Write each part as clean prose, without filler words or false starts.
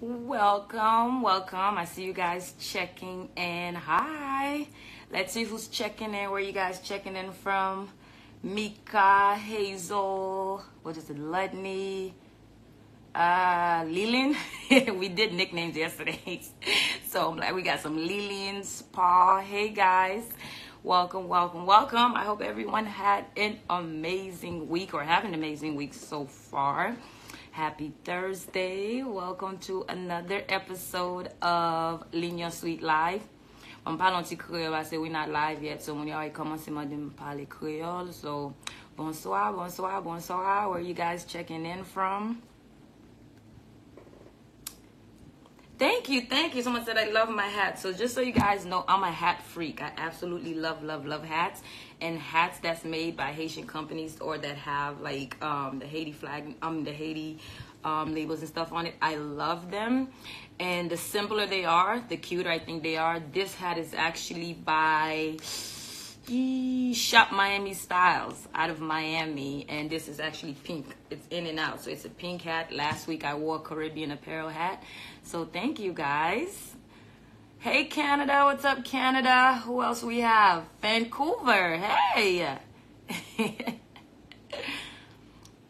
Welcome. I see you guys checking in. Hi. Let's see who's checking in. Where you guys checking in from? Mika, Hazel, what is it? Ludney, Leland. We did nicknames yesterday. So I'm like, we got some Lilians, Paul. Hey guys. Welcome. I hope everyone had an amazing week or have an amazing week so far. Happy Thursday. Welcome to another episode of Ligne Suite Live. On parle un petit créole, I say we're not live yet, so when y'all commence à me parler créole. So, bonsoir. Where are you guys checking in from? Thank you. Someone said I love my hat. So just so you guys know, I'm a hat freak. I absolutely love hats. And hats that's made by Haitian companies or that have like the Haiti flag, the Haiti labels and stuff on it. I love them. And the simpler they are, the cuter I think they are. This hat is actually by Shop Miami Styles out of Miami, and this is actually pink. It's in and out, so it's a pink hat. Last week I wore a Caribbean apparel hat, so thank you guys. Hey Canada, what's up Canada? Who else we have? Vancouver, hey.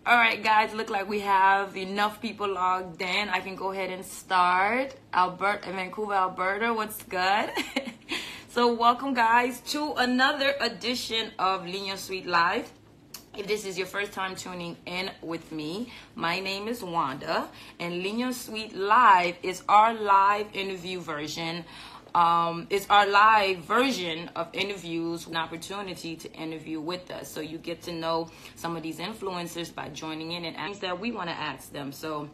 All right guys, look like we have enough people logged in. I can go ahead and start. Vancouver, Alberta, what's good? So welcome guys to another edition of Ligne Suite Live. If this is your first time tuning in with me, my name is Wanda, and Ligne Suite Live is our live interview version. It's our live version of interviews, an opportunity to interview with us. So you get to know some of these influencers by joining in and asking that we want to ask them. So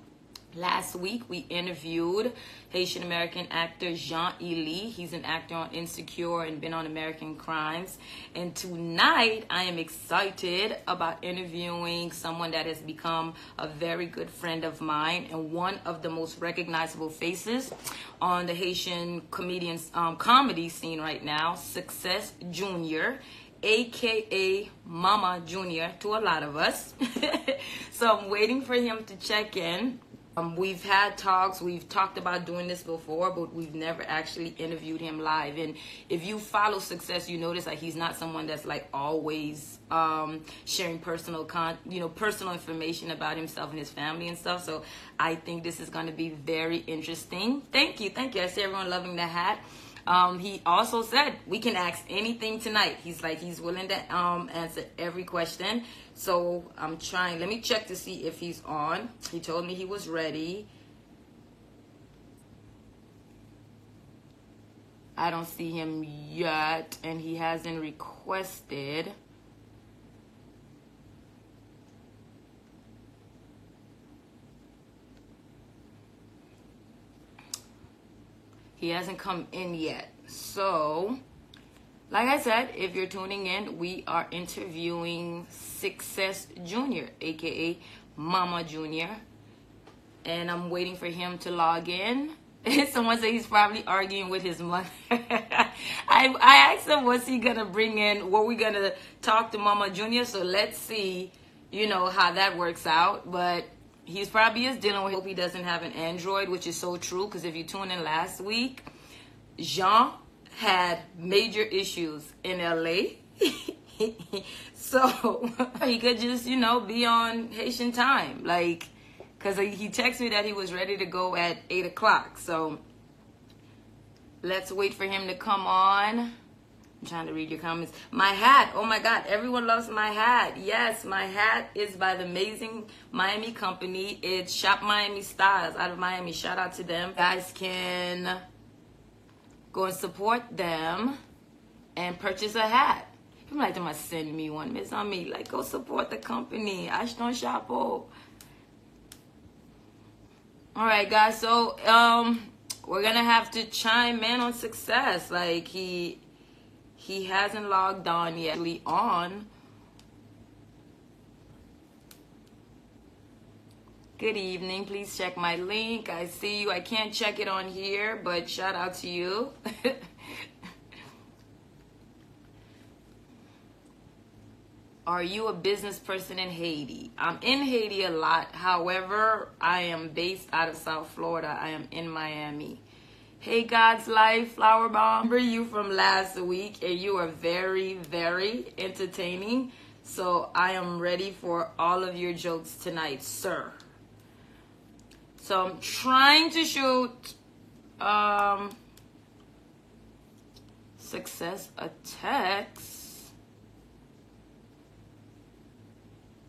last week, we interviewed Haitian American actor Jean-Élie. He's an actor on Insecure and been on American Crimes. And tonight, I am excited about interviewing someone that has become a very good friend of mine and one of the most recognizable faces on the Haitian comedy scene right now, Success Junior, aka Mama Junior to a lot of us. So I'm waiting for him to check in. We've had talks, we've talked about doing this before, but we've never actually interviewed him live. And if you follow Success, you notice that he's not someone that's like always sharing personal information about himself and his family and stuff. So I think this is going to be very interesting. Thank you. I see everyone loving the hat. He also said we can ask anything tonight. He's willing to answer every question. So I'm trying. Let me check to see if he's on. He told me he was ready. I don't see him yet, and he hasn't requested. He hasn't come in yet. So, like I said, if you're tuning in, we are interviewing Success Junior, aka Mama Junior. And I'm waiting for him to log in. Someone said he's probably arguing with his mother. I asked him what's he gonna bring in, what we gonna talk to Mama Junior. So let's see, how that works out. But he's probably is dealing with, hope he doesn't have an Android, which is so true, because if you tuned in last week, Jean had major issues in LA. So he could just, be on Haitian time. Because he texted me that he was ready to go at 8 o'clock. So let's wait for him to come on. I'm trying to read your comments. My hat. Oh my God. Everyone loves my hat. Yes, my hat is by the amazing Miami company. It's Shop Miami Styles out of Miami. Shout out to them. You guys can go and support them and purchase a hat. You might have to send me one. Miss on me. Go support the company. Ashton Chapeau. All right, guys. So, we're going to have to chime in on Success. He hasn't logged on yet. Good evening. Please check my link. I see you. I can't check it on here, but shout out to you. Are you a business person in Haiti? I'm in Haiti a lot. However, I am based out of South Florida. I am in Miami. Hey, God's Life, Flower Bomb. I remember you from last week, and you are very, very entertaining. So I am ready for all of your jokes tonight, sir. So I'm trying to shoot Success a text.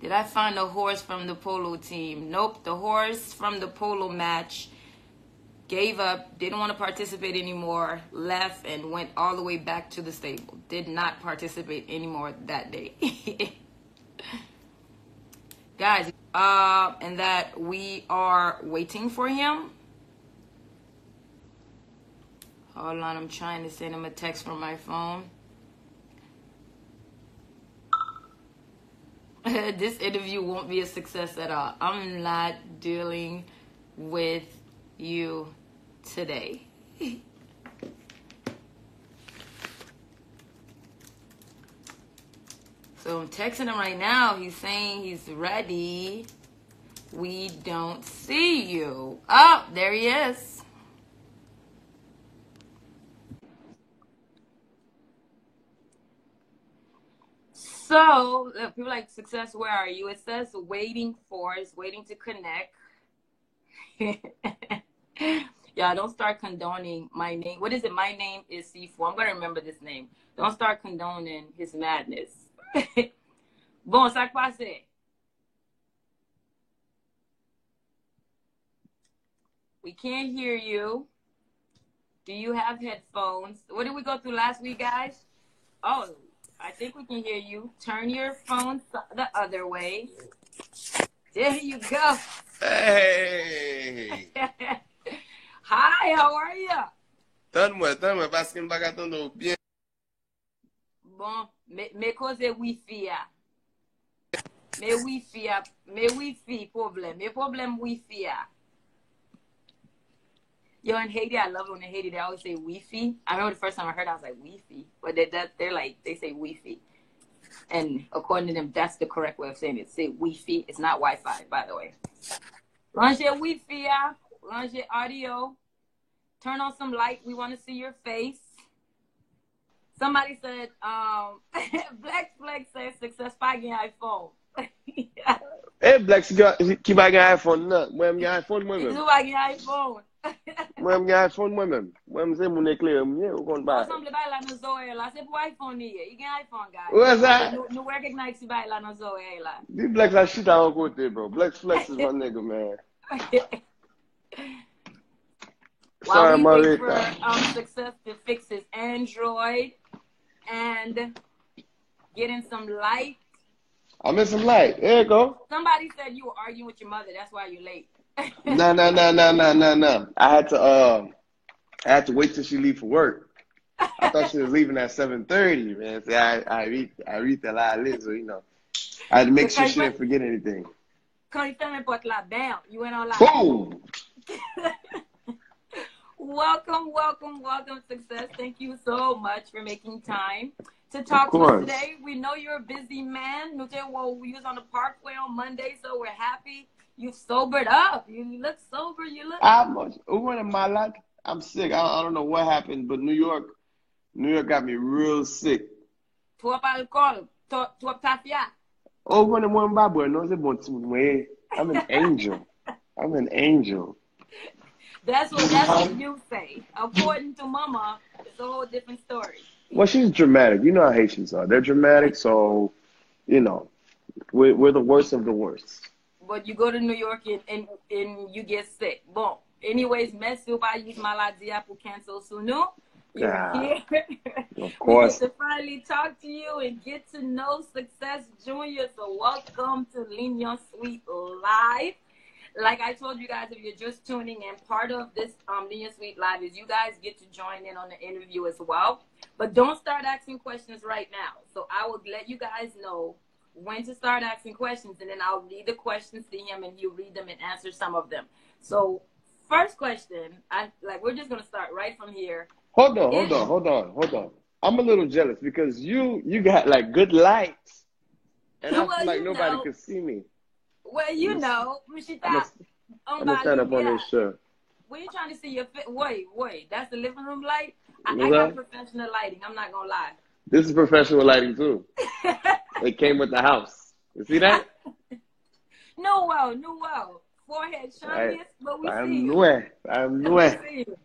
Did I find a horse from the polo team? Nope, the horse from the polo match gave up, didn't want to participate anymore, left, and went all the way back to the stable. Did not participate anymore that day. Guys, and that we are waiting for him. Hold on, I'm trying to send him a text from my phone. This interview won't be a success at all. I'm not dealing with you today. So I'm texting him right now. He's saying he's ready. We don't see you. Oh, there he is. So, people like Success, where are you? It says waiting for, it's waiting to connect. Yeah, don't start condoning my name. What is it? My name is C4. I'm going to remember this name. Don't start condoning his madness. Bon, ça passe. We can't hear you. Do you have headphones? What did we go through last week, guys? Oh, I think we can hear you. Turn your phone the other way. There you go. Hey! Hi, how are you? Donne-moi, parce que je ne t'entends bien. Bon, mais cause Wi-Fi ya. Mais Wi-Fi ya. Mais Wi-Fi problem. Mais problem Wi-Fi ya. Yo, in Haiti, I love it when in Haiti they always say Wi-Fi. I remember the first time I heard it, I was like, Wi-Fi. But they're like, they say Wi-Fi. And according to them, that's the correct way of saying it. Say Wi-Fi. It's not Wi-Fi, by the way. Launch your Wi-Fi, yeah. Launch your audio. Turn on some light. We want to see your face. Somebody said, Black Flex says Success Pagin iPhone. Hey, Black, qui va gagner iPhone, non? Moi, j'ai iPhone moi-même. Ils va gagner iPhone. Moi, j'ai iPhone moi-même. Moi, c'est mon éclair, ou compte pas. Ensemble, ba la no Zoe la. C'est pour iPhone hier. Il gagne iPhone, guys. What's that? Nous recognize si ba la no Zoe la. These Blacks are shit à un côté, bro. Black Flex is my nigga, man. While Sorry, we wait for Marita. Success to fix his Android and getting some light. I'm in some light. There you go. Somebody said you were arguing with your mother. That's why you're late. No. I had to wait till she leave for work. I thought she was leaving at 7:30, man. See, I read a lot late, so you know. I had to make sure she didn't forget anything. Quand il ferme porte la, bam, you went on live. Boom! Welcome, Success. Thank you so much for making time to talk to us today. We know you're a busy man. We was on the Parkway on Monday, so we're happy you've sobered up. You look sober. You look. I'm sick. I don't know what happened, but New York got me real sick. Trop alcool, trop tafia. Oh, when I'm one bad boy, no, I'm an angel. I'm an angel. That's what you say. According to Mama, it's a whole different story. Well, she's dramatic. You know how Haitians are. They're dramatic, so, you know, we're the worst of the worst. But you go to New York and you get sick. Bon. Anyways, merci pas use maladie pour cancel sunu. You're here. Of course. We get to finally talk to you and get to know Success Junior. So welcome to Lignon Suite Live. Like I told you guys, if you're just tuning in, part of this Lignon Suite Live is you guys get to join in on the interview as well. But don't start asking questions right now. So I will let you guys know when to start asking questions, and then I'll read the questions to him, and he'll read them and answer some of them. So first question, we're just gonna start right from here. Hold on. I'm a little jealous because you got like good lights and I feel Well, like you nobody know. could see me. Well, I'm you gonna, know. I'm gonna, Mishita, on I'm gonna my stand up on Lugia. this shirt. When you trying to see your fit, wait. That's the living room light. I got Okay? professional lighting. I'm not gonna lie. This is professional lighting too. It came with the house. You see that? No, well. Forehead shiniest, but we see you. I'm We new. see you.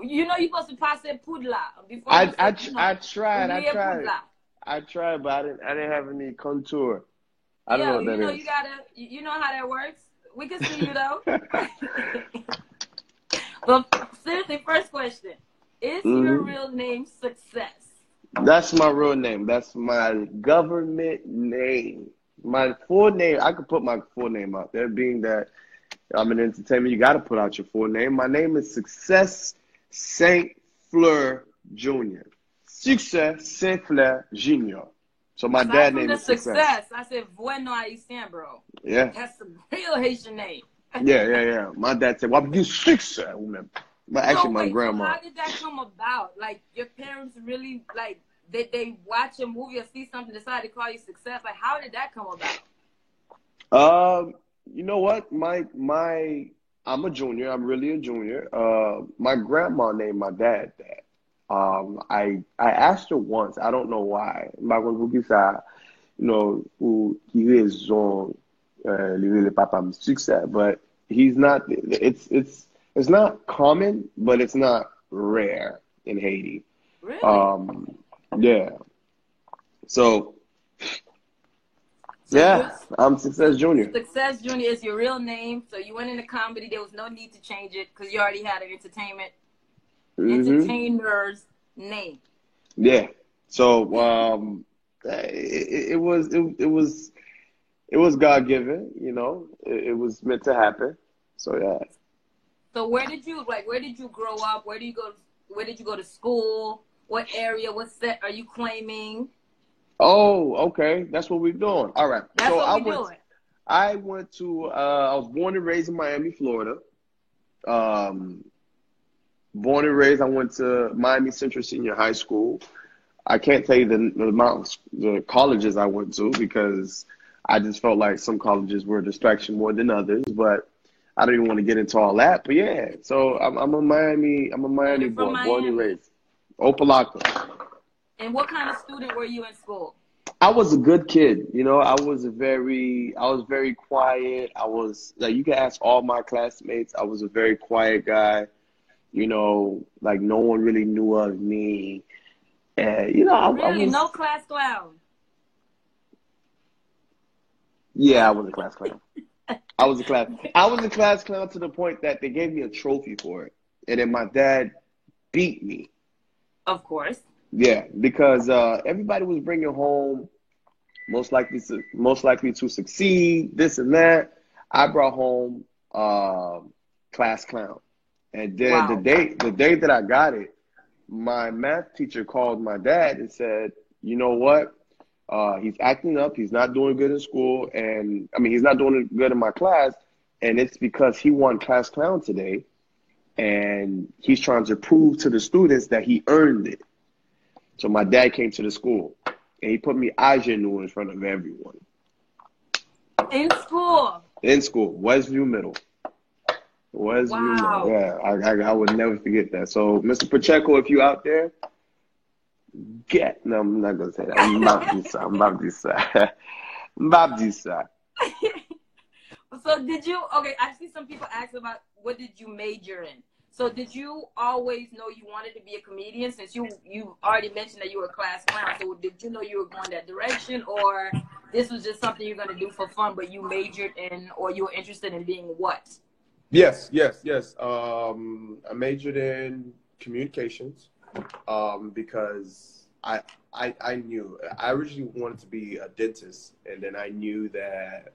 You know you're supposed to pass a pudla before you say, I tried, oubliez pudla. but I didn't have any contour. I don't know Yeah, what you that know is. you gotta, you know how that works. We can see you though. But seriously, first question: is your Hmm. real name Success? That's my real name. That's my government name. My full name, I could put my full name out there, being that I'm in entertainment. You got to put out your full name. My name is Success Saint Fleur Jr. Success Saint Fleur Jr. So my Aside dad from name the is Success. success, I said Bueno Haitian, bro. Yeah. That's a real Haitian name. Yeah. My dad said, "Well, you Success." Actually, So my wait, so grandma. how did that come about? Like your parents really like they watch a movie or see something, decide to call you Success? Like how did that come about? You know what? I'm a junior. I'm really a junior. My grandma named my dad that. I asked her once. I don't know why. You know, qui raison, le papa me succès, but he's not. It's not common, but it's not rare in Haiti. Really? Um, yeah. So So you're yeah, I'm Success Junior. Success Junior is your real name. So you went into comedy. There was no need to change it because you already had an Hmm. entertainer's name. Yeah. So it was God given. You know, it was meant to happen. So yeah. So where did you grow up? Where did you go to school? What area? What set are you claiming? Oh, okay. That's what we're doing. All right. That's So what we're doing. I went to I was born and raised in Miami, Florida. Um, Born and raised, I went to Miami Central Senior High School. I can't tell you the amount the colleges I went to because I just felt like some colleges were a distraction more than others, but I don't even want to get into all that. But yeah, so I'm a So Miami you're from boy, born and Miami. raised. Opalaka. And what kind of student were you in school? I was a good kid, you know. I was very quiet. I was like, you can ask all my classmates. I was a very quiet guy, you know, like no one really knew of me. And, you know, I Really? was, No class clown. yeah, I was a class clown. I was a class clown to the point that they gave me a trophy for it. And then my dad beat me. Of course. Yeah, because everybody was bringing home most likely to succeed, this and that. I brought home class clown. And then Wow. the day that I got it, my math teacher called my dad and said, "You know what? He's acting up. He's not doing good in school, and I mean, he's not doing good in my class, and it's because he won class clown today, and he's trying to prove to the students that he earned it." So my dad came to the school, and he put me ingenue in front of everyone In school. in school, Westview Middle. Westview Middle. Wow. Yeah, I would never forget that. So, Mr. Pacheco, if you out there, no, I'm not gonna say that. I'm Baptista. So did you okay, I see some people ask about what did you major in? So did you always know you wanted to be a comedian since you already mentioned that you were a class clown? So did you know you were going that direction or this was just something you're gonna do for fun but you majored in or you were interested in being what? Yes. I majored in communications because I knew I originally wanted to be a dentist, and then I knew that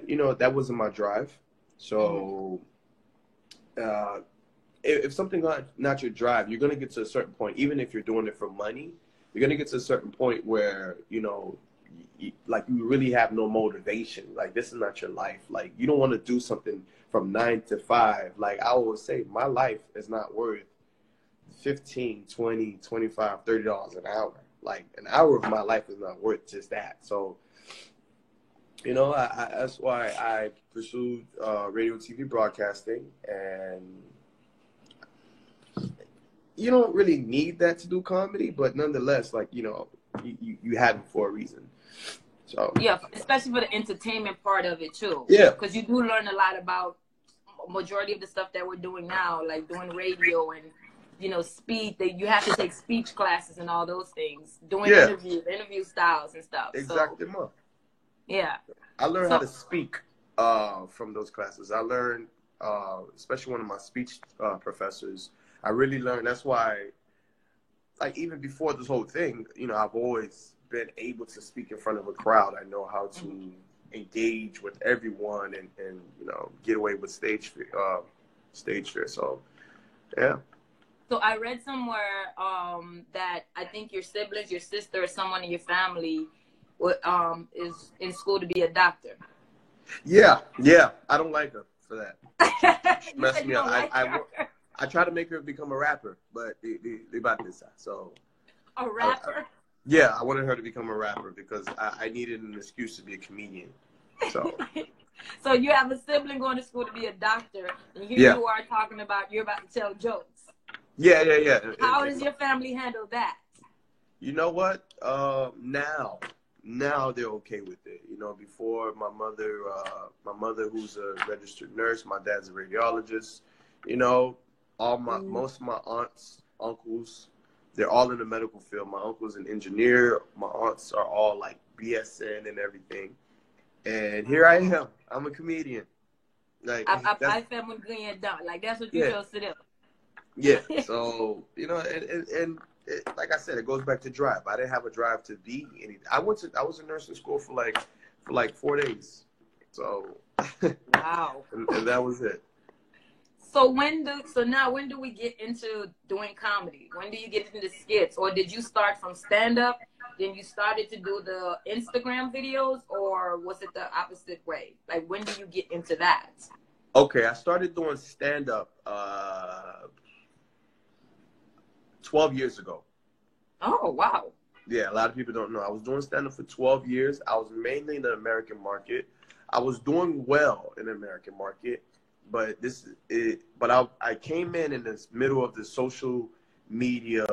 you know that wasn't my drive. So if something not your drive, you're gonna get to a certain point. Even if you're doing it for money, you're gonna get to a certain point where you know. Like you really have no motivation. Like this is not your life. Like you don't want to do something from 9 to 5. Like I always say, my life is not worth 15, 20, 25, $30 an hour. like an hour of my life is not worth just that. So, you know, that's why I pursued radio, TV broadcasting, and you don't really need that to do comedy, but nonetheless, like, you know, you have it for a reason. So yeah, especially for the entertainment part of it too. Yeah. Because you do learn a lot about majority of the stuff that we're doing now, like doing radio and, you know, speech. That you have to take speech classes and all those things. Doing Yeah. interview styles and stuff. Exactly. So, yeah. I learned So- how to speak from those classes. I learned, especially one of my speech professors, I really learned. That's why, like, even before this whole thing, you know, I've always been able to speak in front of a crowd. I know how to engage with everyone and you know, get away with stage fear. So, yeah. So I read somewhere that I think your siblings, your sister, or someone in your family is in school to be a doctor. Yeah. I don't like her for that. You Messed said me you up. don't like her. I try to make her become a rapper, but they about this side. So A rapper? yeah, I wanted her to become a rapper because I needed an excuse to be a comedian. So So you have a sibling going to school to be a doctor, and here Yeah. you are talking about you're about to tell jokes. yeah. How does your family handle that? You know what? Now they're okay with it. You know, before my mother who's a registered nurse, my dad's a radiologist. You know, most of my aunts, uncles, they're all in the medical field. My uncle's an engineer. My aunts are all like BSN and everything. And here I am. I'm a comedian. Like I felt when going down. Like that's what you chose to do. Yeah. So, you know, and like I said, it goes back to drive. I didn't have a drive to be anything. I was in nursing school for like 4 days. So Wow. and that was it. So when do we get into doing comedy? When do you get into skits? Or did you start from stand-up, then you started to do the Instagram videos, or was it the opposite way? Like, when do you get into that? Okay, I started doing stand-up 12 years ago. Oh, wow. Yeah, a lot of people don't know. I was doing stand-up for 12 years. I was mainly in the American market. I was doing well in the American market. But I came in the middle of the social media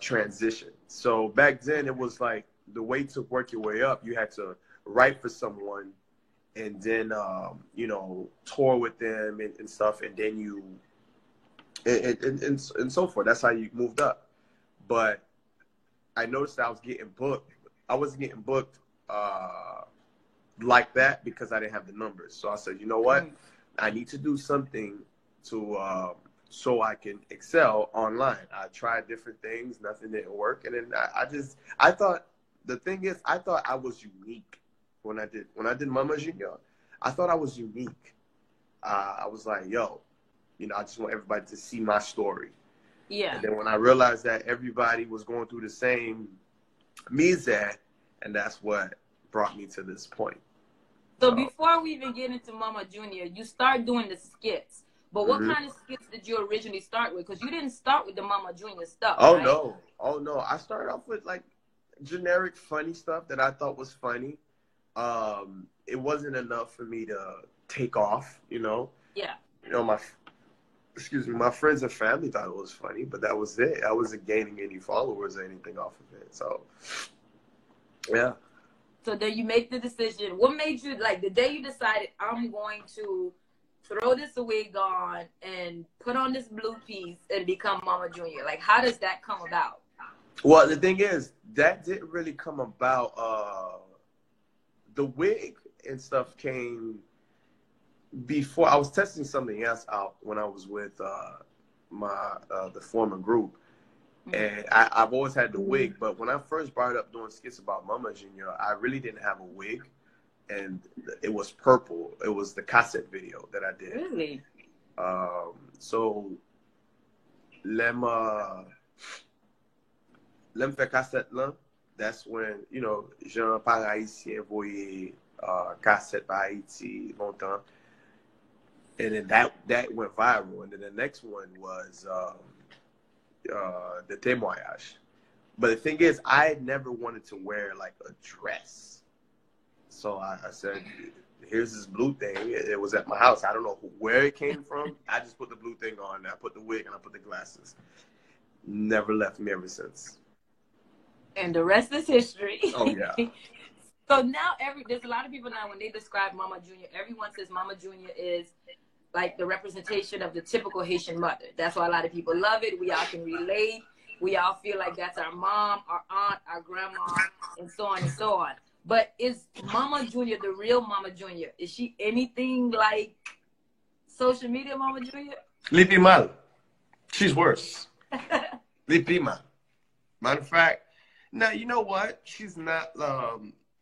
transition. So back then it was like the way to work your way up, you had to write for someone and then, you know, tour with them and stuff. And then and so forth. That's how you moved up. But I noticed that I was getting booked. I wasn't getting booked like that because I didn't have the numbers. So I said, you know what? I need to do something to so I can excel online. I tried different things, nothing didn't work, and then I thought the thing is I thought I was unique when I did Mama Junior. I thought I was unique. I was like, yo, you know, I just want everybody to see my story. Yeah. And then when I realized that everybody was going through the same mizah, and that's what brought me to this point. So before we even get into Mama Junior, you start doing the skits. But what kind of skits did you originally start with? Because you didn't start with the Mama Junior stuff. Oh, right? no. Oh, no. I started off with, like, generic funny stuff that I thought was funny. It wasn't enough for me to take off, you know? Yeah. You know, my friends and family thought it was funny, but that was it. I wasn't gaining any followers or anything off of it. So, yeah. So then you make the decision. What made you, like, the day you decided, I'm going to throw this wig on and put on this blue piece and become Mama Junior? Like, how does that come about? Well, the thing is, that didn't really come about. The wig and stuff came before. I was testing something else out when I was with the former group. And I've always had the wig, but when I first brought up doing skits about Mama Junior, I really didn't have a wig, and it was purple. It was the cassette video that I did. Really? So, lem fait cassette là. That's when, you know, Jean par Haïtien voyait cassette par Haïti longtemps, and then that went viral, and then the next one was the témoignage. But the thing is, I never wanted to wear like a dress. So I said, here's this blue thing. It was at my house. I don't know where it came from. I just put the blue thing on. I put the wig and I put the glasses. Never left me ever since. And the rest is history. Oh, yeah. So now there's a lot of people now when they describe Mama Junior, everyone says Mama Junior is like the representation of the typical Haitian mother. That's why a lot of people love it. We all can relate. We all feel like that's our mom, our aunt, our grandma, and so on and so on. But is Mama Junior the real Mama Junior? Is she anything like social media Mama Junior? Lipi mal. She's worse. Lipi mal. Matter of fact, now you know what? She's not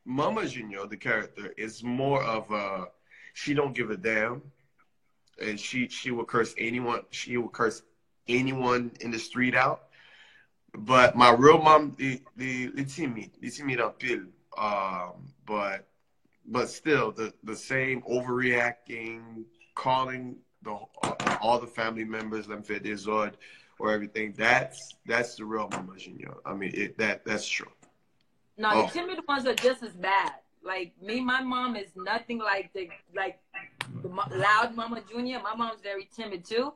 Mama Junior, the character, is more of a she don't give a damn. And she will curse anyone. She will curse anyone in the street out. But my real mom, the timid appeal. But still the same overreacting, calling all the family members them fait des ordres or everything. That's the real Mama Junior. I mean that's true. No, the timid ones are just as bad. Like me, my mom is nothing like the loud Mama Junior. My mom's very timid too,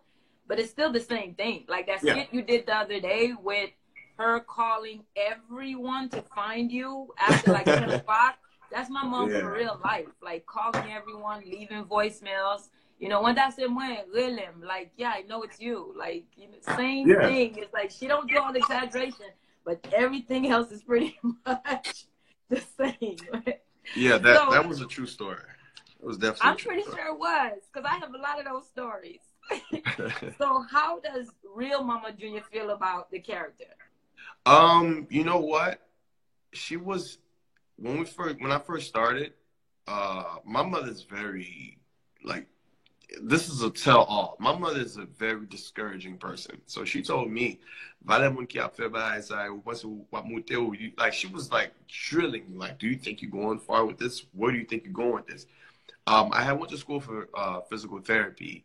but it's still the same thing. Like that skit you did the other day with her calling everyone to find you after like 10 o'clock. That's my mom in real life. Like calling everyone, leaving voicemails. You know, when that's in like, yeah, I know it's you. Like, you know, same thing. It's like she don't do all the exaggeration, but everything else is pretty much the same. Yeah, that was a true story. It was definitely. I'm pretty sure it was, because I have a lot of those stories. So how does real Mama Junior feel about the character? You know what? She was when I first started, my mother's very like this is a tell all. My mother is a very discouraging person. So she told me, like she was like drilling me, like, do you think you're going far with this? Where do you think you're going with this? I had went to school for physical therapy,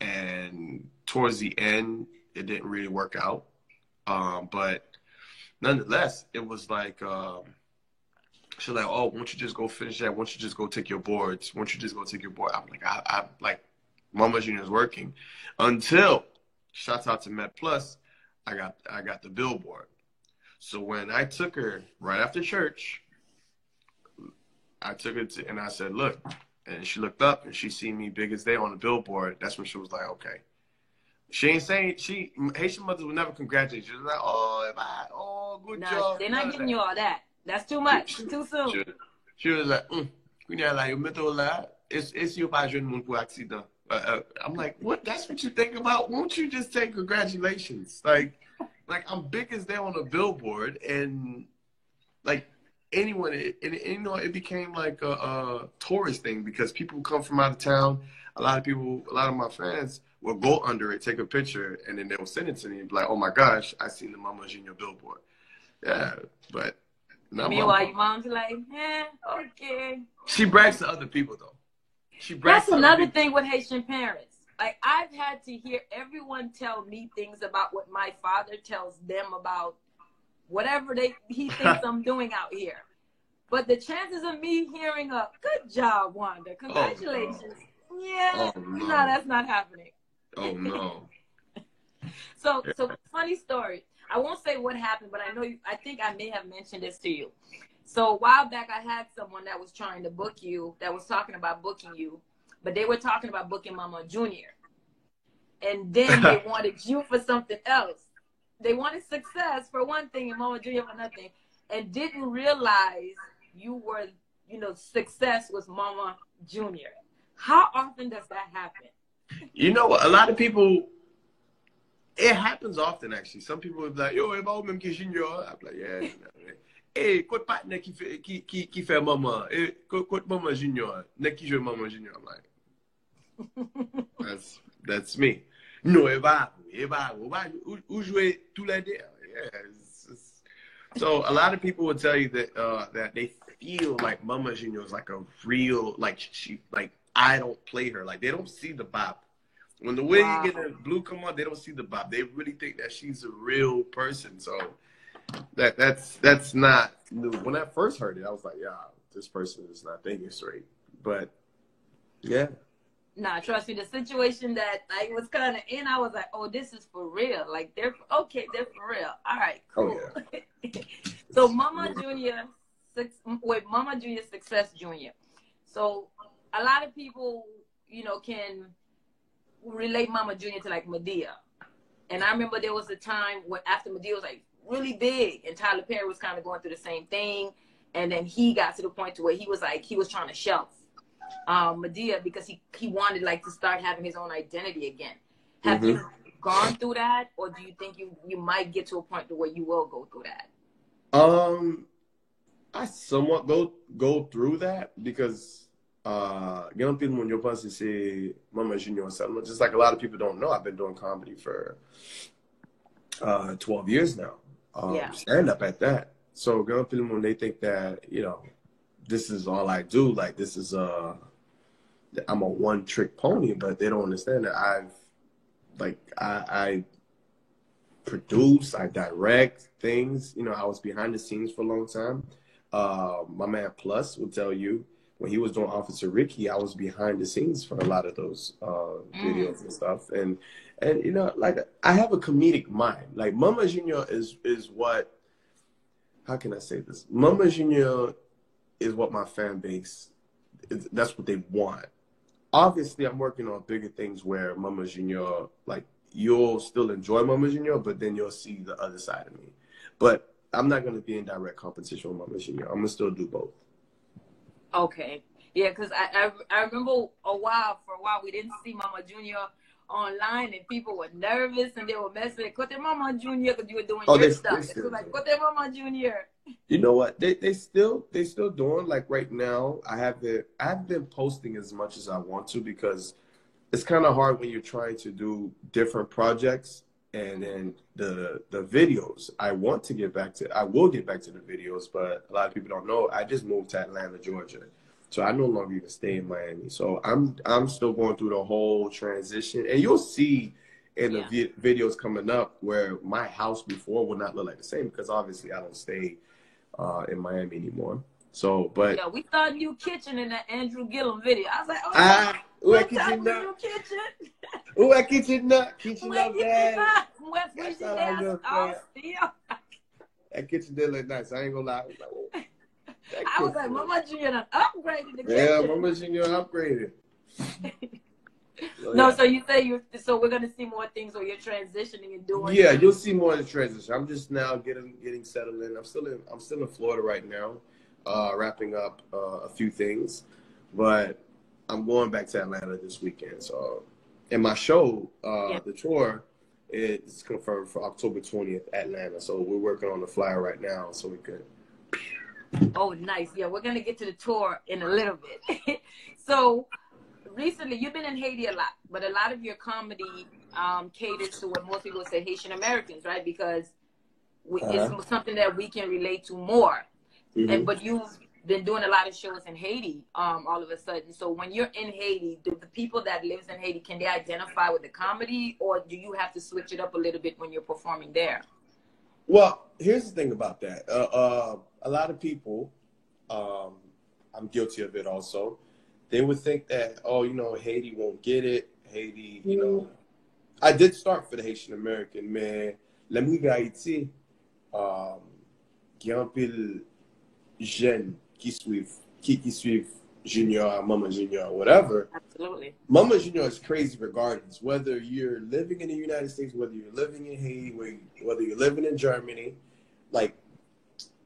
and towards the end, it didn't really work out. But nonetheless, it was like she's like, oh, won't you just go finish that? Won't you just go take your boards? Won't you just go take your board? I'm like, I like, Mama Junior is working until shout out to Met Plus, I got the billboard. So when I took her right after church, I took her and I said, look, and she looked up and she seen me big as day on the billboard. That's when she was like, okay. She ain't saying Haitian mothers would never congratulate you. She was like, oh, good job. They're not giving you all that. That's too much. Too soon. She was like, it's your pas jeune monde pour accident. I'm like, what? That's what you think about? Won't you just say congratulations? Like I'm big as they on a billboard, and like anyone, you know, it became like a tourist thing because people come from out of town. A lot of my fans will go under it, take a picture, and then they'll send it to me and be like, oh my gosh, I seen the Mama Junior billboard. Yeah, but meanwhile, your mom's like, okay. She brags to other people though. That's another thing with Haitian parents. Like, I've had to hear everyone tell me things about what my father tells them about whatever he thinks I'm doing out here. But the chances of me hearing a good job, Wanda, congratulations. Oh, no. Yeah, no, that's not happening. Oh, no. So funny story. I won't say what happened, but I think I may have mentioned this to you. So a while back, I had someone that was trying to book you, that was talking about booking you, but they were talking about booking Mama Junior. And then they wanted you for something else. They wanted success for one thing and Mama Junior for nothing, and didn't realize you were, success was Mama Junior. How often does that happen? You know what? A lot of people, it happens often, actually. Some people will be like, yo, if I was Junior, I'm like, yeah. Hey, quel partner qui fait maman? Hey, quel Mama Junior? Nek qui joue Mama Junior? I'm like, that's me. No, Eva, who jouait tous les deux? Yeah. So a lot of people will tell you that that they feel like Mama Junior is like a real, I don't play her. Like, they don't see the bop. When the wig and the blue come on, they don't see the bop. They really think that she's a real person. So That's not new. When I first heard it, I was like, yeah, this person is not thinking straight. But yeah. Nah, trust me, the situation that I was kind of in, I was like, oh, this is for real. Like, they're for real. All right, cool. Oh yeah. So Mama Junior Success Junior. So a lot of people, can relate Mama Junior to like Medea. And I remember there was a time when after Medea was like really big and Tyler Perry was kind of going through the same thing. And then he got to the point to where he was trying to shelf Medea because he wanted like to start having his own identity again. Have you gone through that, or do you think you might get to a point to where you will go through that? I somewhat go through that because young people when you're supposed to say Mama Junior or something, just like a lot of people don't know, I've been doing comedy for 12 years now. Stand up at that. So young people when they think that, this is all I do, like this is I'm a one trick pony, but they don't understand that I produce, I direct things. I was behind the scenes for a long time. My man Plus will tell you when he was doing Officer Ricky, I was behind the scenes for a lot of those videos and stuff. And like I have a comedic mind. Like Mama Junior is what, how can I say this? Mama Junior is what my fan base, that's what they want. Obviously, I'm working on bigger things where Mama Junior, like, you'll still enjoy Mama Junior, but then you'll see the other side of me. But I'm not going to be in direct competition with Mama Junior. I'm going to still do both. Okay. Yeah, because I remember for a while, we didn't see Mama Junior online, and people were nervous, and they were messing with Mama Junior because you were doing your stuff. It was like, Mama Junior. You know what? They still doing, like right now. I've been posting as much as I want to because it's kind of hard when you're trying to do different projects and then the videos. I will get back to the videos, but a lot of people don't know. I just moved to Atlanta, Georgia. So I no longer even stay in Miami. So I'm still going through the whole transition, and you'll see in the videos coming up where my house before will not look like the same because obviously I don't stay in Miami anymore. So, but yeah, we saw a new kitchen in that Andrew Gillum video. I was like, kitchen nut, kitchen that kitchen did look nice. I ain't gonna lie. I was like, Mama Junior upgraded the kitchen. Yeah, Mama Junior upgraded. So you say so we're gonna see more things where you're transitioning and doing. Yeah, you'll see more of the transition. I'm just now getting settled in. I'm still in Florida right now, wrapping up a few things, but I'm going back to Atlanta this weekend. So, and my show, the tour, is confirmed for October 20th, Atlanta. So we're working on the flyer right now, so we could. Oh, nice. Yeah, we're going to get to the tour in a little bit. So recently, you've been in Haiti a lot, but a lot of your comedy caters to what most people would say Haitian Americans, right? Because it's something that we can relate to more. But you've been doing a lot of shows in Haiti all of a sudden. So when you're in Haiti, do the people that lives in Haiti, can they identify with the comedy, or do you have to switch it up a little bit when you're performing there? Well, here's the thing about that. A lot of people, I'm guilty of it also, they would think that, Haiti won't get it. Haiti, I did start for the Haitian American, mais l'Amérique Haïti, il y a un peu jeunes qui suivent Junior, Mama Junior, whatever. Absolutely. Mama Junior is crazy regardless. Whether you're living in the United States, whether you're living in Haiti, whether you're living in Germany, like,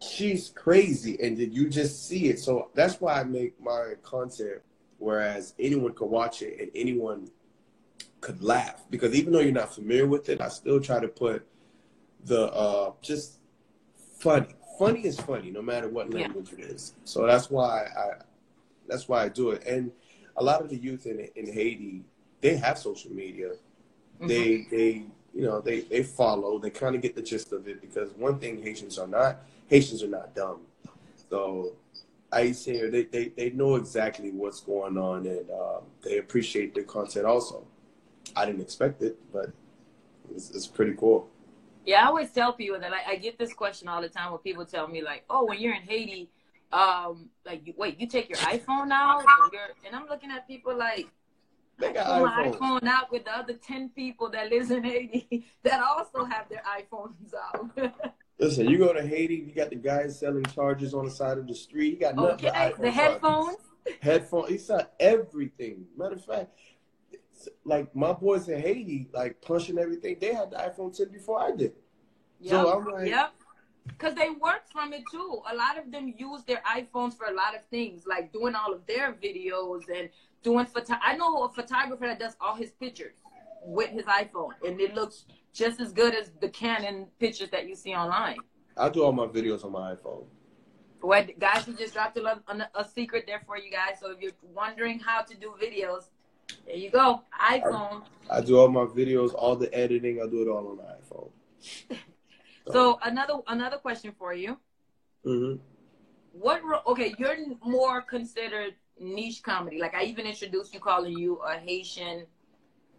she's crazy, and did you just see it? So that's why I make my content, whereas anyone could watch it and anyone could laugh. Because even though you're not familiar with it, I still try to put the just funny. Funny is funny, no matter what language it is. So that's why I do it. And a lot of the youth in Haiti, they have social media. They follow. They kind of get the gist of it, because one thing Haitians are not dumb. So I say they know exactly what's going on, and they appreciate the content also. I didn't expect it, but it's pretty cool. Yeah, I always tell people that I get this question all the time where people tell me like, "Oh, when you're in Haiti, like, wait, you take your iPhone out?" And I'm looking at people like, They I got pull my iPhones. iPhone out with the other 10 people that lives in Haiti that also have their iPhones out. Listen, you go to Haiti, you got the guys selling chargers on the side of the street. You got nothing but Okay, the iPhone chargers. headphones. Headphones, he saw everything. Matter of fact, like my boys in Haiti, like punching everything, they had the iPhone 10 before I did. So Yep, I'm like, yep. Because they work from it too. A lot of them use their iPhones for a lot of things, like doing all of their videos and doing photo. I know a photographer that does all his pictures with his iPhone, and it looks just as good as the Canon pictures that you see online. I do all my videos on my iPhone. Well, guys, we just dropped a secret there for you guys. So if you're wondering how to do videos, there you go, iPhone. I do all my videos, all the editing. I do it all on the iPhone. So another question for you. Mm-hmm. Okay, you're more considered niche comedy. Like I even introduced you calling you a Haitian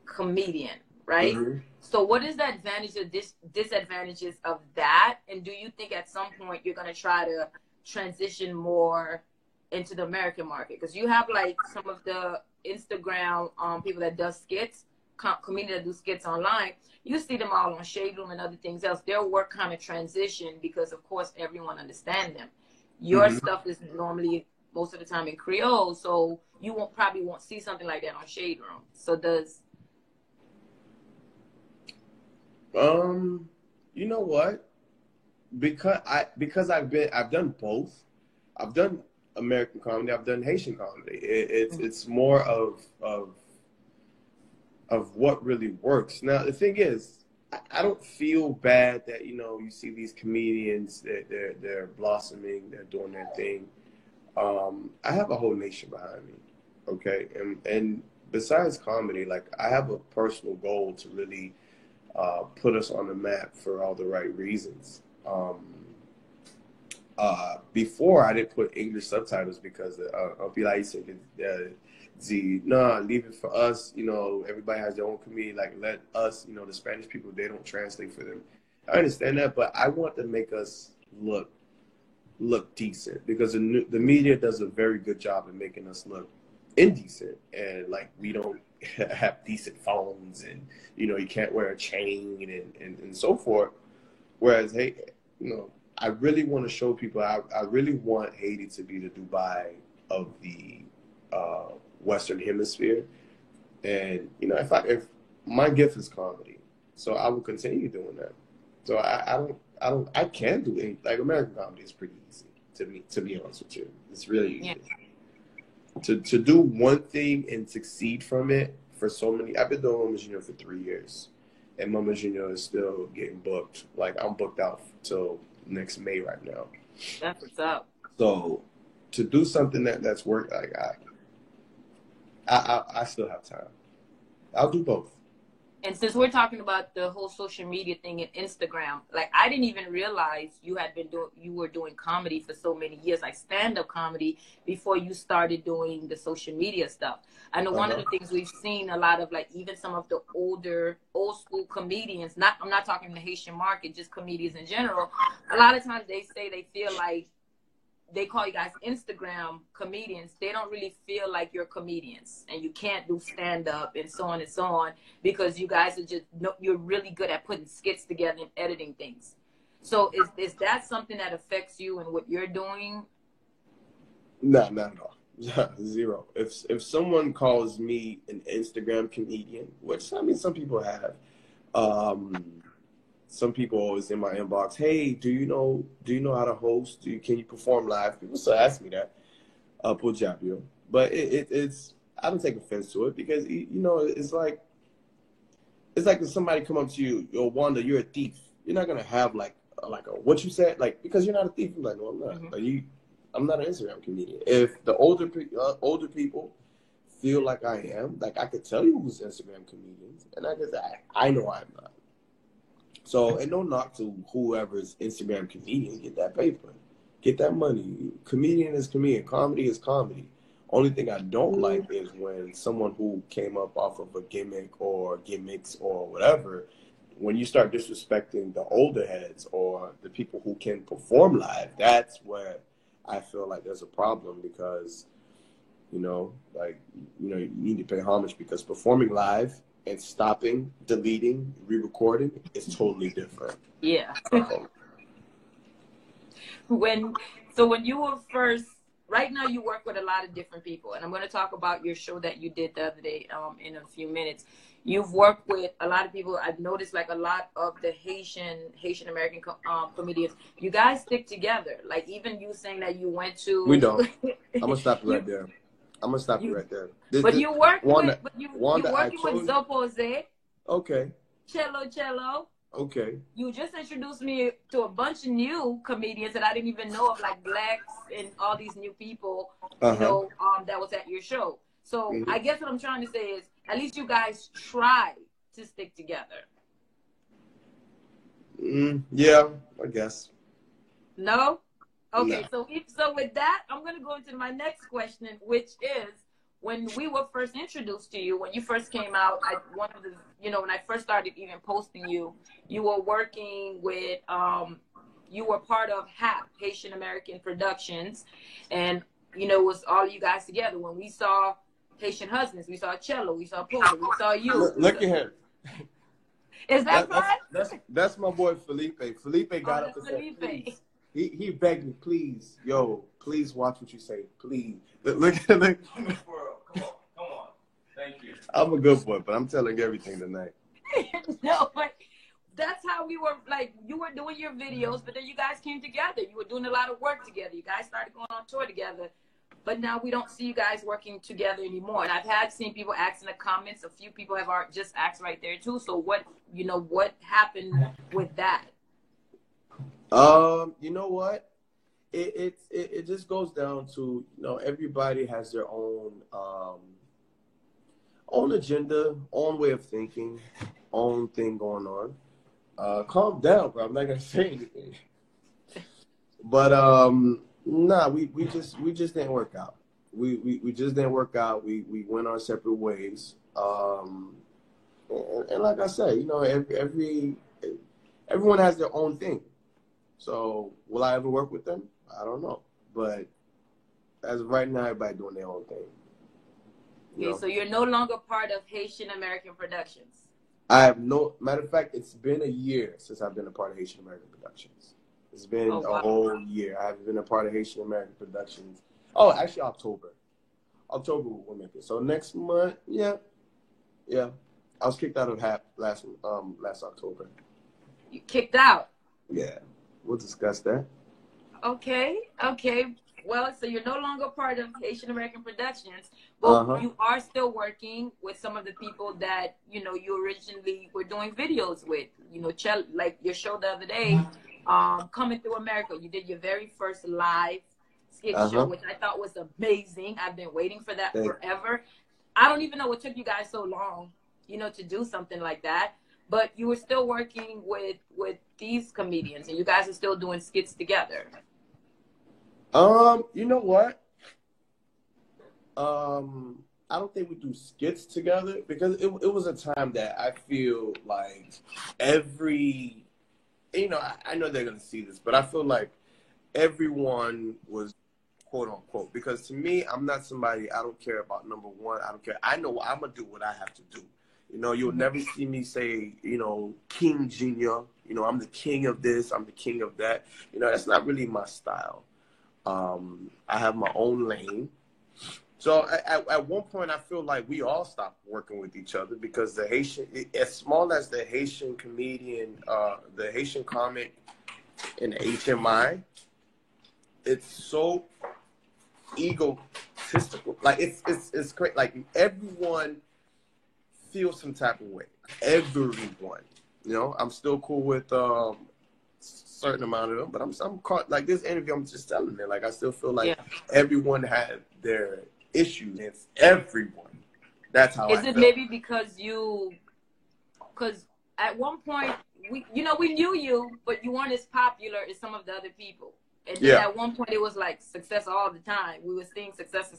comedian, right? Mm-hmm. So what is the advantage or disadvantages of that? And do you think at some point you're going to try to transition more into the American market? Because you have like some of the Instagram people that does skits, comedians that do skits online. You see them all on Shade Room and other things else. Their work kind of transition because, of course, everyone understands them. Your stuff is normally most of the time in Creole, so you probably won't see something like that on Shade Room. So does you know what? Because I've done both. I've done American comedy. I've done Haitian comedy. It's more of what really works. Now the thing is, I don't feel bad that you see these comedians that they're blossoming, they're doing their thing. I have a whole nation behind me, okay, and besides comedy, like I have a personal goal to really put us on the map for all the right reasons. Before I didn't put English subtitles because leave it for us. Everybody has their own community. Like let us, the Spanish people, they don't translate for them. I understand that, but I want to make us look decent because the media does a very good job of making us look indecent, and like we don't have decent phones, and you can't wear a chain and so forth. Whereas hey, I really want to show people. I really want Haiti to be the Dubai of the Western Hemisphere, and if my gift is comedy, so I will continue doing that. So I can do it. Like American comedy is pretty easy to be honest with you. It's really easy. Yeah. To do one thing and succeed from it for so many. I've been doing Mama Junior for 3 years, and Mama Junior is still getting booked. Like I'm booked out till next May right now. That's what's up. So to do something that's work, like I still have time. I'll do both. And since we're talking about the whole social media thing and Instagram, like I didn't even realize you were doing comedy for so many years, like stand-up comedy, before you started doing the social media stuff. I know one of the things we've seen a lot of, like even some of the old school comedians, I'm not talking the Haitian market, just comedians in general. A lot of times they say they feel like they call you guys Instagram comedians. They don't really feel like you're comedians, and you can't do stand up and so on because you guys are you're really good at putting skits together and editing things. So is that something that affects you and what you're doing? No, not at all. Zero. If someone calls me an Instagram comedian, which I mean some people have, some people always in my inbox, hey, do you know how to host? Can you perform live? People still ask me that. But it's I don't take offense to it because it's like if somebody come up to you, yo, Wanda, you're a thief. You're not gonna have like a what you said, like, because you're not a thief. I'm like, no, I'm not. Mm-hmm. Like I'm not an Instagram comedian. If the older people feel like I am, like I could tell you who's Instagram comedians, and I know I'm not. So, and no knock to whoever's Instagram comedian. Get that paper. Get that money. Comedian is comedian. Comedy is comedy. Only thing I don't like is when someone who came up off of a gimmick or gimmicks or whatever when you start disrespecting the older heads or the people who can perform live, that's where I feel like there's a problem, because, you need to pay homage, because performing live and stopping, deleting, re-recording is totally different. Yeah. When you were first, right now you work with a lot of different people, and I'm going to talk about your show that you did the other day in a few minutes. You've worked with a lot of people. I've noticed like a lot of the Haitian American comedians. You guys stick together. Like even you saying that you went to. We don't. I'm gonna stop you right there. But you work with. But you working with Zopose. Okay. Cello. Okay. You just introduced me to a bunch of new comedians that I didn't even know of, like Blacks and all these new people, that was at your show. So I guess what I'm trying to say is, at least you guys try to stick together. Yeah, I guess. No? Okay, No. So with that, I'm going to go into my next question, which is, when we were first introduced to you, when you first came out, when I first started even posting you, you were working with, you were part of HAP, Haitian American Productions, and, it was all you guys together. When we saw Haitian Husbands, we saw Cello, we saw Polo, we saw you. Look at him. Is that right? That's my boy Felipe. Felipe got up and said, please. He begged me, please, please watch what you say, please. Look. Come on. Thank you. I'm a good boy, but I'm telling everything tonight. No, but that's how we were, like, you were doing your videos, but then you guys came together. You were doing a lot of work together. You guys started going on tour together. But now we don't see you guys working together anymore. And I've seen people ask in the comments. A few people have just asked right there too. So what happened with that? You know what? It just goes down to, everybody has their own agenda, own way of thinking, own thing going on. Calm down, bro. I'm not gonna say anything. But nah, we just didn't work out. We just didn't work out. We went our separate ways. And like I said, everyone has their own thing. So will I ever work with them? I don't know. But as of right now, everybody doing their own thing. Okay, so you're no longer part of Haitian American Productions. Matter of fact, it's been a year since I've been a part of Haitian American Productions. It's been a whole year. I haven't been a part of Haitian American Productions. Oh, actually October. October we'll make it. So next month, yeah. I was kicked out of HAP last October. You kicked out? Yeah. We'll discuss that. Okay. Well, so you're no longer part of Haitian American Productions, but you are still working with some of the people that, you originally were doing videos with. Like your show the other day, Coming Through America. You did your very first live skit show, which I thought was amazing. I've been waiting for that forever. I don't even know what took you guys so long, to do something like that. But you were still working with these comedians, and you guys are still doing skits together. You know what? I don't think we do skits together, because it was a time that I feel like every, I know they're going to see this, but I feel like everyone was quote unquote, because to me, I'm not somebody, I don't care about number one. I don't care. I know I'm going to do what I have to do. You'll never see me say, King Junior, I'm the king of this, I'm the king of that. That's not really my style. I have my own lane. So at one point, I feel like we all stopped working with each other, because the Haitian, as small as the Haitian comedian, the Haitian comic in HMI, it's so egotistical. Like it's great. Like everyone feels some type of way. Everyone, I'm still cool with certain amount of them, but I'm caught like this interview. I'm just telling them, like I still feel like everyone had their issues. It's everyone. That's how. Is it maybe because at one point we knew you, but you weren't as popular as some of the other people. And then at one point it was like success all the time. We were seeing success,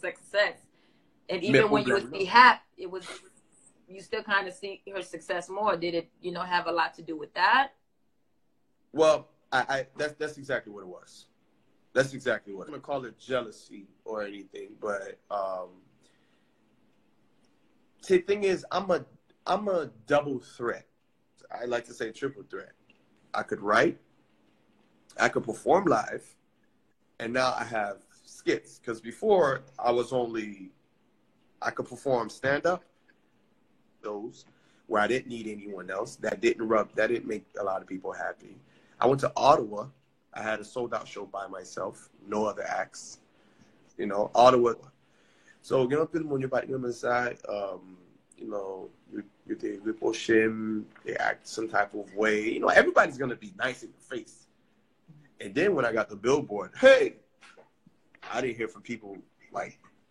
and even when you would be HAP, it was you still kind of see her success more? Did it, have a lot to do with that? Well, that's exactly what it was. That's exactly what I'm gonna call it jealousy or anything, but see, the thing is, I'm a double threat. I like to say triple threat. I could write, I could perform live, and now I have skits. Because before I could perform stand up, those where I didn't need anyone else. That didn't make a lot of people happy. I went to Ottawa. I had a sold out show by myself, no other acts. Ottawa. So, when you're back on the side, they act some type of way. Everybody's going to be nice in your face. And then when I got the billboard, hey, I didn't hear from people,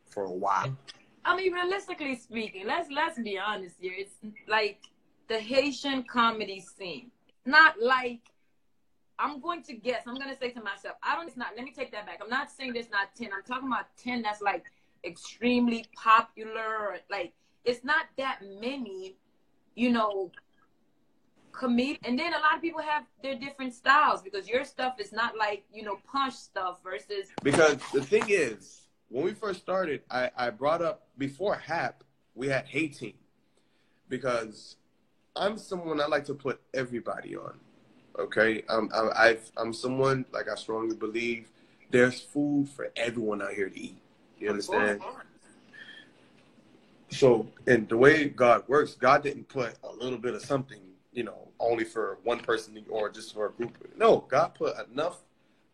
for a while. I mean, realistically speaking, let's be honest here. It's like the Haitian comedy scene. Not like, I'm going to say to myself, let me take that back. I'm not saying there's not 10. I'm talking about 10 that's like extremely popular. Like, it's not that many, comedians. And then a lot of people have their different styles, because your stuff is not like, punch stuff versus. Because the thing is, when we first started, I brought up, before HAP, we had Hating. Because I'm someone, I like to put everybody on. Okay, I'm someone, I strongly believe there's food for everyone out here to eat. You understand? So, and the way God works, God didn't put a little bit of something, only for one person or just for a group. No, God put enough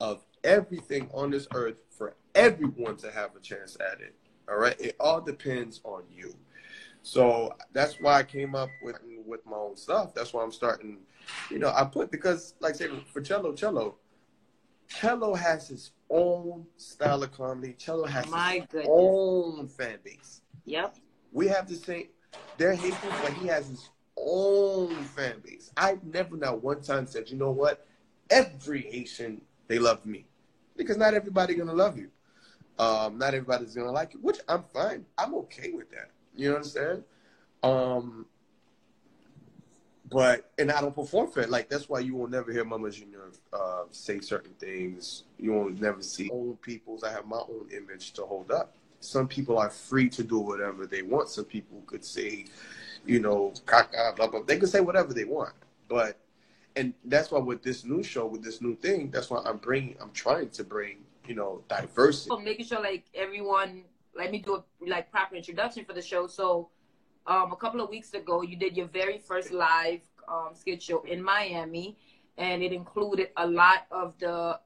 of everything on this earth for everyone to have a chance at it. All right, it all depends on you. So that's why I came up with my own stuff. That's why I'm starting. Because, like I said, for Cello has his own style of comedy. Cello has his own fan base. Yep. We have the same. They're Haitians, but he has his own fan base. I've never not one time said, you know what? Every Haitian, they love me. Because not everybody gonna love you. Not everybody's gonna like you, which I'm fine. I'm okay with that. You understand? And I don't perform for it. That's why you will never hear Mama Junior say certain things. You will never see own people's. I have my own image to hold up. Some people are free to do whatever they want. Some people could say, caca, blah, blah. They could say whatever they want. And that's why with this new show, with this new thing, that's why I'm trying to bring, diversity. So making sure everyone, let me do a proper introduction for the show. So a couple of weeks ago, you did your very first live skit show in Miami, and it included a lot of the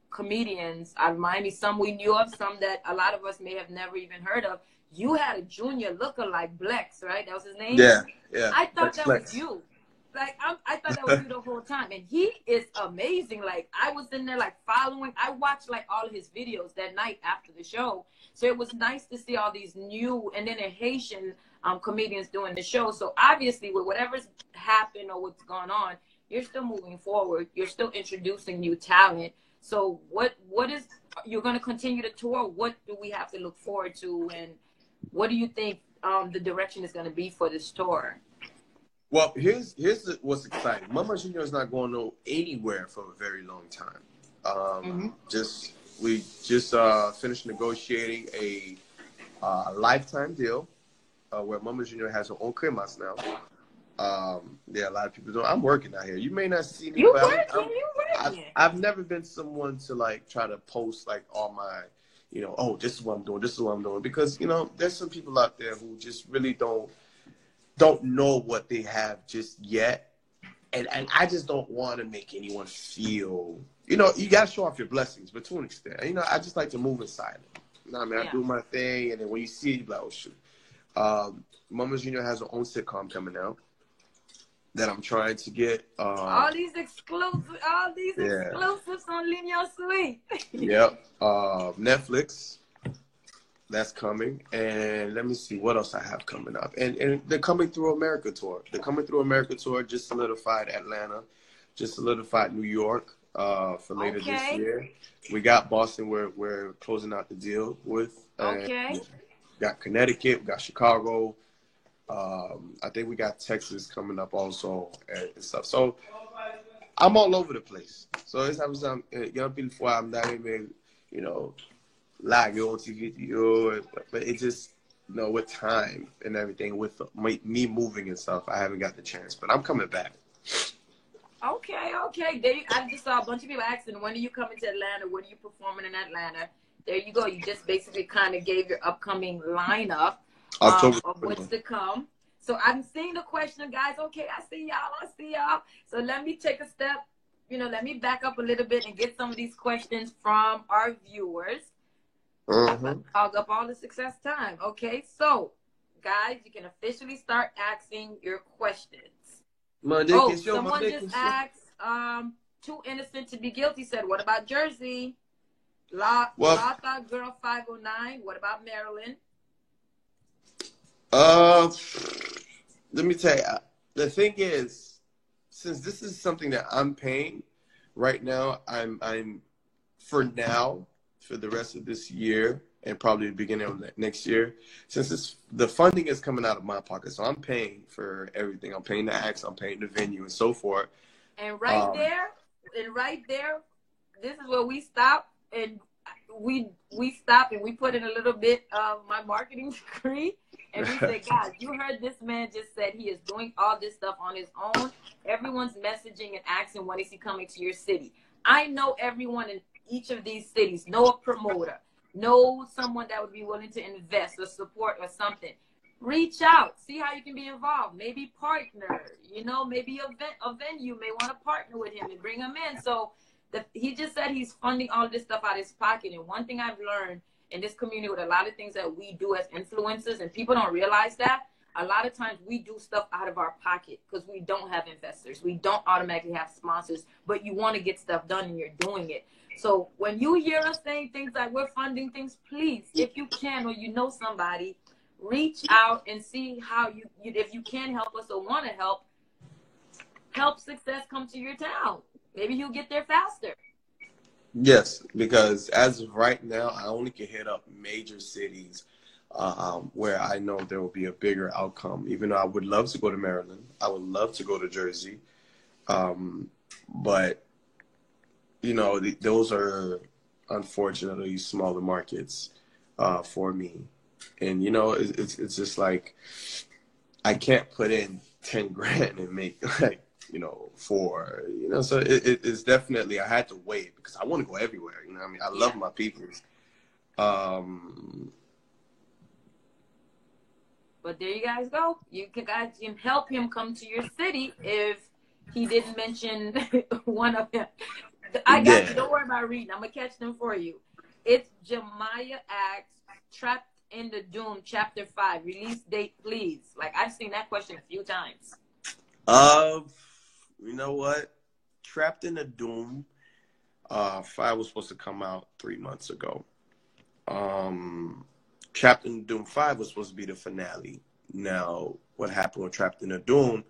comedians out of Miami. Some we knew of, some that a lot of us may have never even heard of. You had a junior lookalike, Blex, right? That was his name? Yeah. I thought that was you. I thought that was you the whole time. And he is amazing. I was in there, following. I watched, all of his videos that night after the show. So it was nice to see all these new, and then a Haitian comedians doing the show. So obviously, with whatever's happened or what's gone on, you're still moving forward. You're still introducing new talent. So what is, you're going to continue to tour? What do we have to look forward to? And what do you think the direction is going to be for this tour? Well, here's what's exciting. Mama Junior is not going anywhere for a very long time. We just finished negotiating a lifetime deal where Mama Junior has her own cremas now. A lot of people don't. I'm working out here. You may not see me. You working. I've never been someone to try to post all my, oh, this is what I'm doing. This is what I'm doing. Because, there's some people out there who just really don't know what they have just yet. And I just don't want to make anyone feel, you got to show off your blessings, but to an extent. I just like to move in silence. I do my thing, and then when you see it, you're like, oh, shoot. Mama Junior has her own sitcom coming out that I'm trying to get. All these exclusives on Linear Suite. Yep. Netflix. That's coming. And let me see what else I have coming up. And the Coming Through America tour. The Coming Through America tour just solidified Atlanta, just solidified New York for later this year. We got Boston, we're closing out the deal with. Okay. Got Connecticut, we got Chicago. I think we got Texas coming up also and stuff. So I'm all over the place. So it's some young people for I'm not even, you know, like you but it just, you know, with time and everything, with me moving and stuff, I haven't got the chance. But I'm coming back. Okay. There I just saw a bunch of people asking, when are you coming to Atlanta? When are you performing in Atlanta? There you go. You just basically kind of gave your upcoming lineup October of what's to come. So I'm seeing the question, guys. Okay, I see y'all. So let me take a step. Let me back up a little bit and get some of these questions from our viewers. Hog up all the success time. Okay, so guys, you can officially start asking your questions. Someone just asked, too innocent to be guilty said, what about Jersey? Lata Girl 509, what about Maryland? Let me tell you, the thing is, since this is something that I'm paying right now, I'm for the rest of this year and probably the beginning of next year, since the funding is coming out of my pocket, so I'm paying for everything. I'm paying the acts, I'm paying the venue, and so forth. And right there, this is where we stop, and we stop and we put in a little bit of my marketing degree, and we say, guys, you heard this man just said he is doing all this stuff on his own. Everyone's messaging and asking, when is he coming to your city? I know everyone in each of these cities, know a promoter, know someone that would be willing to invest or support or something. Reach out, see how you can be involved, maybe partner, maybe a venue may want to partner with him and bring him in. So he just said he's funding all this stuff out of his pocket. And one thing I've learned in this community with a lot of things that we do as influencers, and people don't realize that, a lot of times we do stuff out of our pocket because we don't have investors. We don't automatically have sponsors, but you want to get stuff done and you're doing it. So when you hear us saying things like we're funding things, please, if you can or you know somebody, reach out and see how if you can help us or want to help success come to your town. Maybe you'll get there faster. Yes, because as of right now, I only can hit up major cities where I know there will be a bigger outcome. Even though I would love to go to Maryland, I would love to go to Jersey, but those are unfortunately smaller markets for me, and it's just like I can't put in 10 grand and make like four. So it's definitely, I had to wait because I want to go everywhere. I mean, I love my people. But there you guys go. You guys can help him come to your city if he didn't mention one of them. I got you. Don't worry about reading. I'm going to catch them for you. It's Jemiah Acts, Trapped in the Doom, Chapter 5. Release date, please. Like, I've seen that question a few times. You know what? Trapped in the Doom 5 was supposed to come out 3 months ago. Trapped in the Doom 5 was supposed to be the finale. Now, what happened with Trapped in the Doom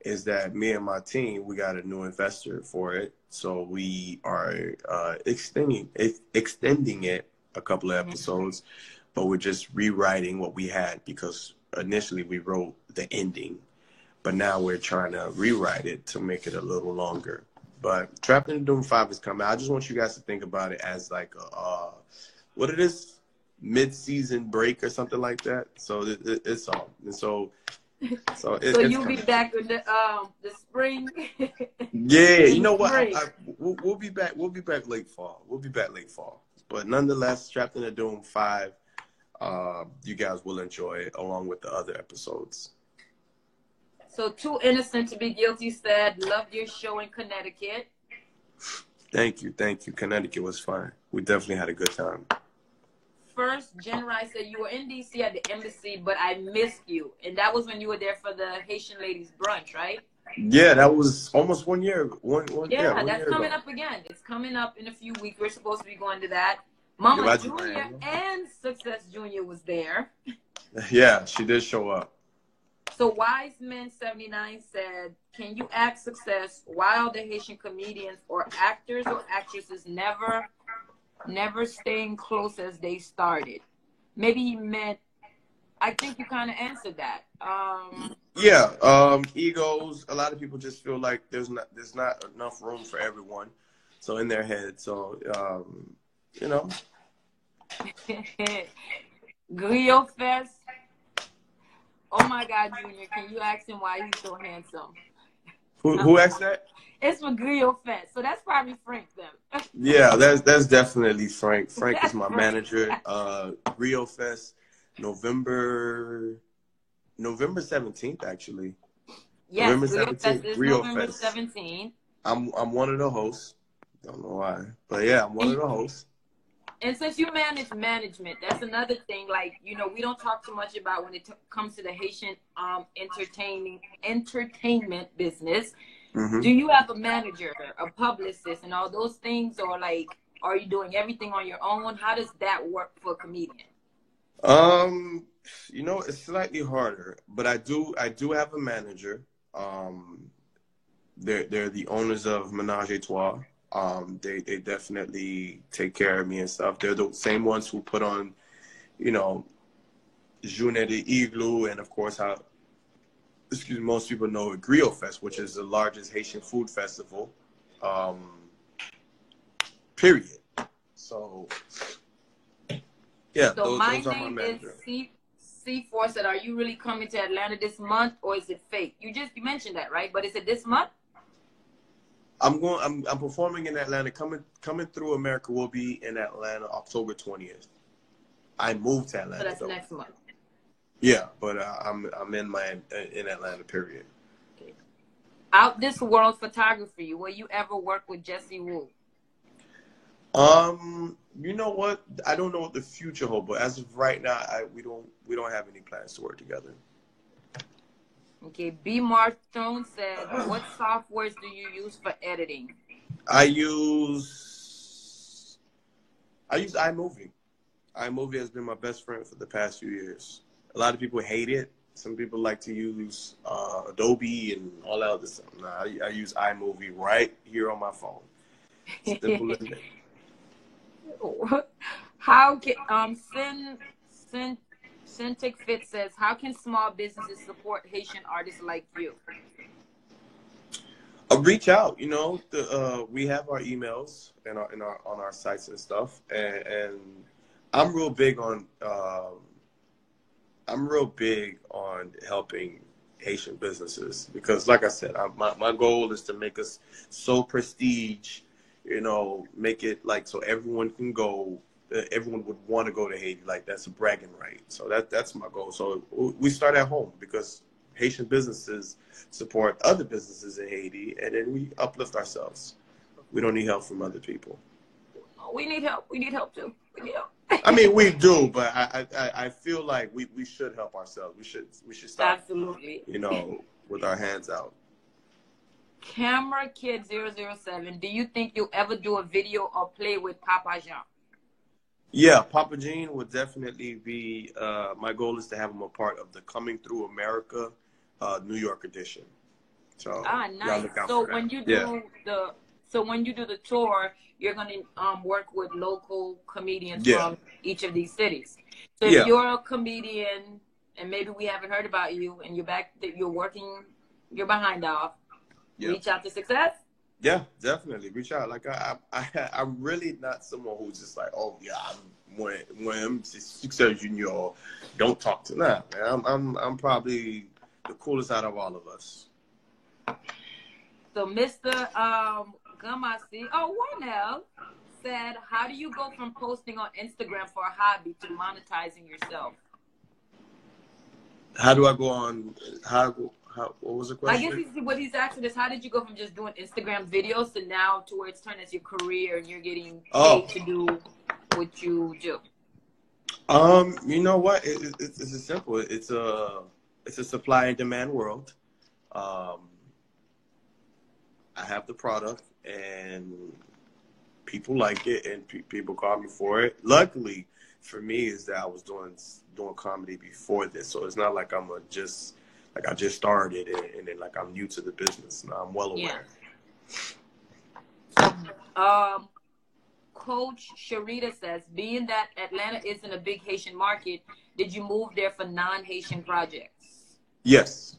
is that me and my team, we got a new investor for it. So we are extending it a couple of episodes, but we're just rewriting what we had because initially we wrote the ending, but now we're trying to rewrite it to make it a little longer. But Trapped in the Doom 5 is coming. I just want you guys to think about it as like what it is, mid-season break or something like that. So it's on. And so you'll be back in the spring. Yeah, you know what? We'll be back. We'll be back late fall. But nonetheless, Trapped in the Doom 5, you guys will enjoy it along with the other episodes. So Too Innocent to Be Guilty said, loved your show in Connecticut. Thank you. Connecticut was fun. We definitely had a good time. First, Jen Rice said, you were in D.C. at the embassy, but I missed you. And that was when you were there for the Haitian Ladies Brunch, right? Yeah, that was almost 1 year. That's coming up again. It's coming up in a few weeks. We're supposed to be going to that. Mama Junior and Success Junior was there. Yeah, she did show up. So Wiseman79 said, can you act Success while the Haitian comedians or actors or actresses never staying close as they started? Maybe he meant I think you kind of answered that. Yeah, egos. A lot of people just feel like there's not enough room for everyone, so in their head. So you know, Griot Fest. Oh my God, Junior, can you ask him why he's so handsome? who asked that? It's for Griot Fest, so that's probably Frank then. Yeah, that's definitely Frank. Frank is That's my Frank. manager. Rio Fest, November 17th, actually. Yes, November Griot Fest 17th, is Rio November Fest. 17th. I'm one of the hosts. Don't know why, but yeah, I'm one of the hosts. And since you manage management, that's another thing. Like, you know, we don't talk too much about when it comes to the Haitian entertainment business. Mm-hmm. Do you have a manager, a publicist, and all those things, or like, are you doing everything on your own? How does that work for a comedian? You know, it's slightly harder, but I do have a manager. They're the owners of Menage a Trois. They definitely take care of me and stuff. They're the same ones who put on, you know, Journée de Igloo, and of course most people know Griot Fest, which is the largest Haitian food festival. Period. So yeah, So those are my managers. C4 said, are you really coming to Atlanta this month, or is it fake? You mentioned that, right? But is it this month? I'm performing in Atlanta. Coming Through America will be in Atlanta October 20th. I moved to Atlanta. So that's next month. Yeah, but I'm in Atlanta. Period. Okay. Out This World Photography. Will you ever work with Jesse Wu? You know what? I don't know what the future holds, but as of right now, we don't have any plans to work together. Okay, B. Marthone said, what softwares do you use for editing? I use iMovie. iMovie has been my best friend for the past few years. A lot of people hate it. Some people like to use Adobe and all that other stuff. Nah, I use iMovie right here on my phone. Simple as that. How can Cintiq Fit says, how can small businesses support Haitian artists like you? Reach out. You know, we have our emails and on our sites and stuff, and I'm real big on helping Haitian businesses because, like I said, my goal is to make us so prestige. You know, make it like so everyone can go. Everyone would want to go to Haiti. Like that's a bragging right. So that's my goal. So we start at home because Haitian businesses support other businesses in Haiti, and then we uplift ourselves. We don't need help from other people. We need help. We need help too. We need help. I mean, we do, but I feel like we should help ourselves. We should stop. Absolutely. You know, with our hands out. Camera Kid 007. Do you think you'll ever do a video or play with Papa Jean? Yeah, Papa Jean would definitely be. My goal is to have him a part of the Coming Through America New York edition. So nice. So when you do the tour, you're gonna work with local comedians from each of these cities. So if you're a comedian and maybe we haven't heard about you and you're working your behind off, reach out to Success. Yeah, definitely reach out. Like I'm really not someone who's just like, oh yeah, I'm Success Junior. Don't talk to that. Man. I'm probably the coolest out of all of us. So Mr. Gamasi, Warnell said, how do you go from posting on Instagram for a hobby to monetizing yourself? How do I go on? What was the question? I guess what he's asking is, how did you go from just doing Instagram videos to now to where it's turned as your career and you're getting paid to do what you do? You know what? It's simple. It's a supply and demand world. I have the product and people like it and people call me for it. Luckily for me is that I was doing comedy before this, so it's not like I just started and then like I'm new to the business. Now I'm well aware. Yeah. So, Coach Sharita says, being that Atlanta isn't a big Haitian market, did you move there for non-Haitian projects? Yes,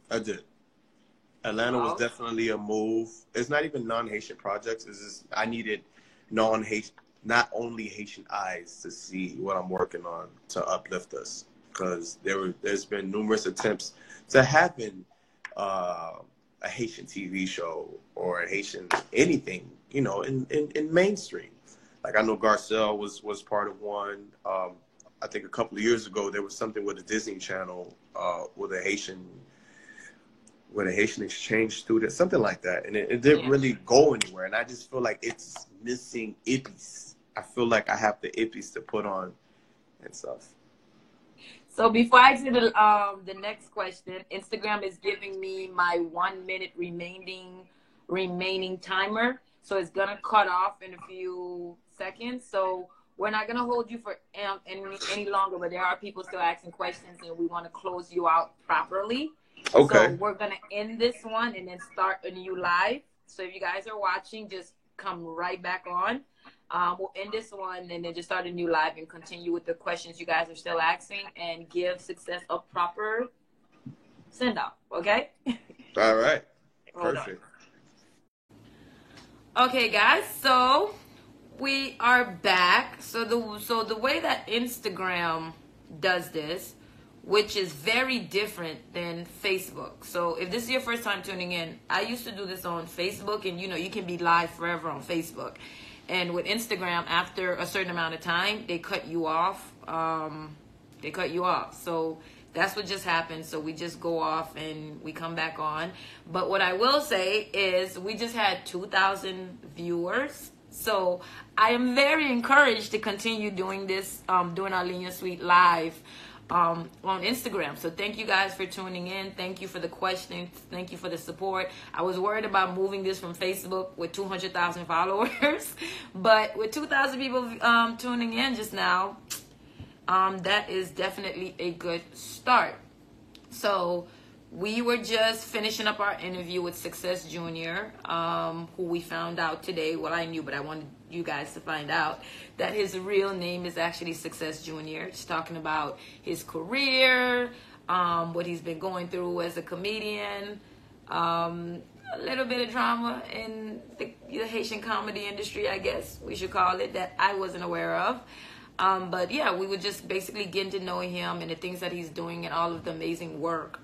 I did. Atlanta was Wow. definitely a move. It's not even non-Haitian projects. It's just I needed non-Haitian, not only Haitian eyes to see what I'm working on to uplift us. Because there's been numerous attempts to happen a Haitian TV show or a Haitian anything, you know, in mainstream. Like I know Garcelle was part of one. I think a couple of years ago there was something with the Disney Channel with a Haitian exchange student, something like that. And it didn't really go anywhere. And I just feel like it's missing ippies. I feel like I have the ippies to put on and stuff. So before I do the next question, Instagram is giving me my 1 minute remaining timer. So it's gonna cut off in a few seconds. So we're not gonna hold you for any longer, but there are people still asking questions and we want to close you out properly. Okay. So we're gonna end this one and then start a new live. So if you guys are watching, just come right back on. We'll end this one and then just start a new live and continue with the questions you guys are still asking and give Success a proper send off. Okay? All right. Hold Perfect. on. Okay, guys. So we are back. So the way that Instagram does this, which is very different than Facebook. So if this is your first time tuning in, I used to do this on Facebook, and you know you can be live forever on Facebook. And with Instagram, after a certain amount of time, they cut you off. So that's what just happened. So we just go off and we come back on. But what I will say is we just had 2,000 viewers. So I am very encouraged to continue doing this, doing our Linear Suite live on Instagram. So thank you guys for tuning in. Thank you for the questions. Thank you for the support. I was worried about moving this from Facebook with 200,000 followers, but with 2,000 people tuning in just now, that is definitely a good start. So we were just finishing up our interview with Success Junior, who we found out today. Well, I knew, but I wanted you guys to find out that his real name is actually Success Junior. Just talking about his career, what he's been going through as a comedian, a little bit of drama in the Haitian comedy industry, I guess we should call it, that I wasn't aware of. But yeah, we were just basically getting to know him and the things that he's doing and all of the amazing work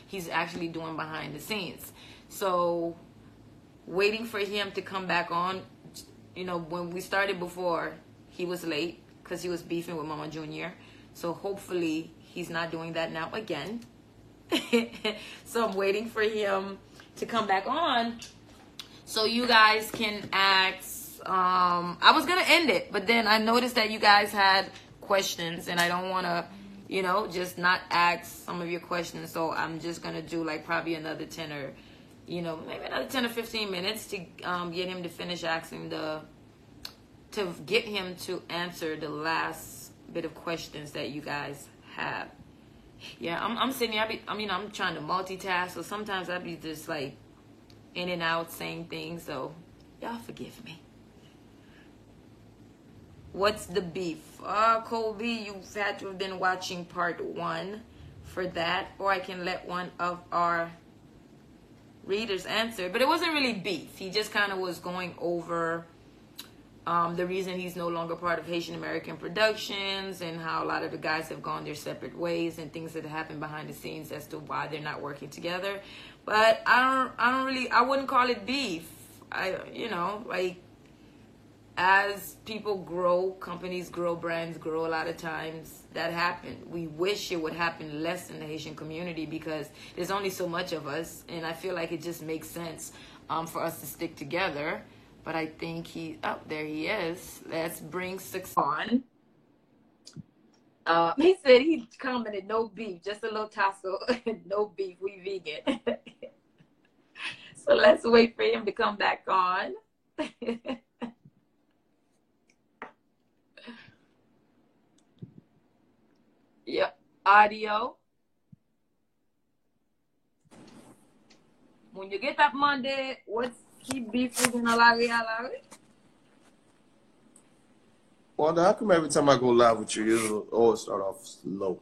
he's actually doing behind the scenes. So waiting for him to come back on. You know, when we started before, he was late because he was beefing with Mama Junior. So hopefully he's not doing that now again. So I'm waiting for him to come back on so you guys can ask. I was gonna end it, but then I noticed that you guys had questions, and I don't want to, you know, just not ask some of your questions. So I'm just gonna do like probably another 10 or, you know, maybe another 10 or 15 minutes to get him to finish asking to get him to answer the last bit of questions that you guys have. Yeah, I'm sitting here. I'm trying to multitask, so sometimes I be just like in and out saying things. So y'all forgive me. What's the beef? Colby, you've had to have been watching part 1 for that, or I can let one of our readers answer. But it wasn't really beef. He just kind of was going over the reason he's no longer part of Haitian American Productions and how a lot of the guys have gone their separate ways and things that have happened behind the scenes as to why they're not working together. But I wouldn't call it beef. As people grow, companies grow, brands grow, a lot of times that happens. We wish it would happen less in the Haitian community because there's only so much of us, and I feel like it just makes sense for us to stick together. But I think there he is. Let's bring Success on. He said he commented, no beef, just a little tassel, no beef, we vegan. So let's wait for him to come back on. Yep, audio. When you get that Monday, what's keep beef in a la? Wanda, how come every time I go live with you, you always start off slow?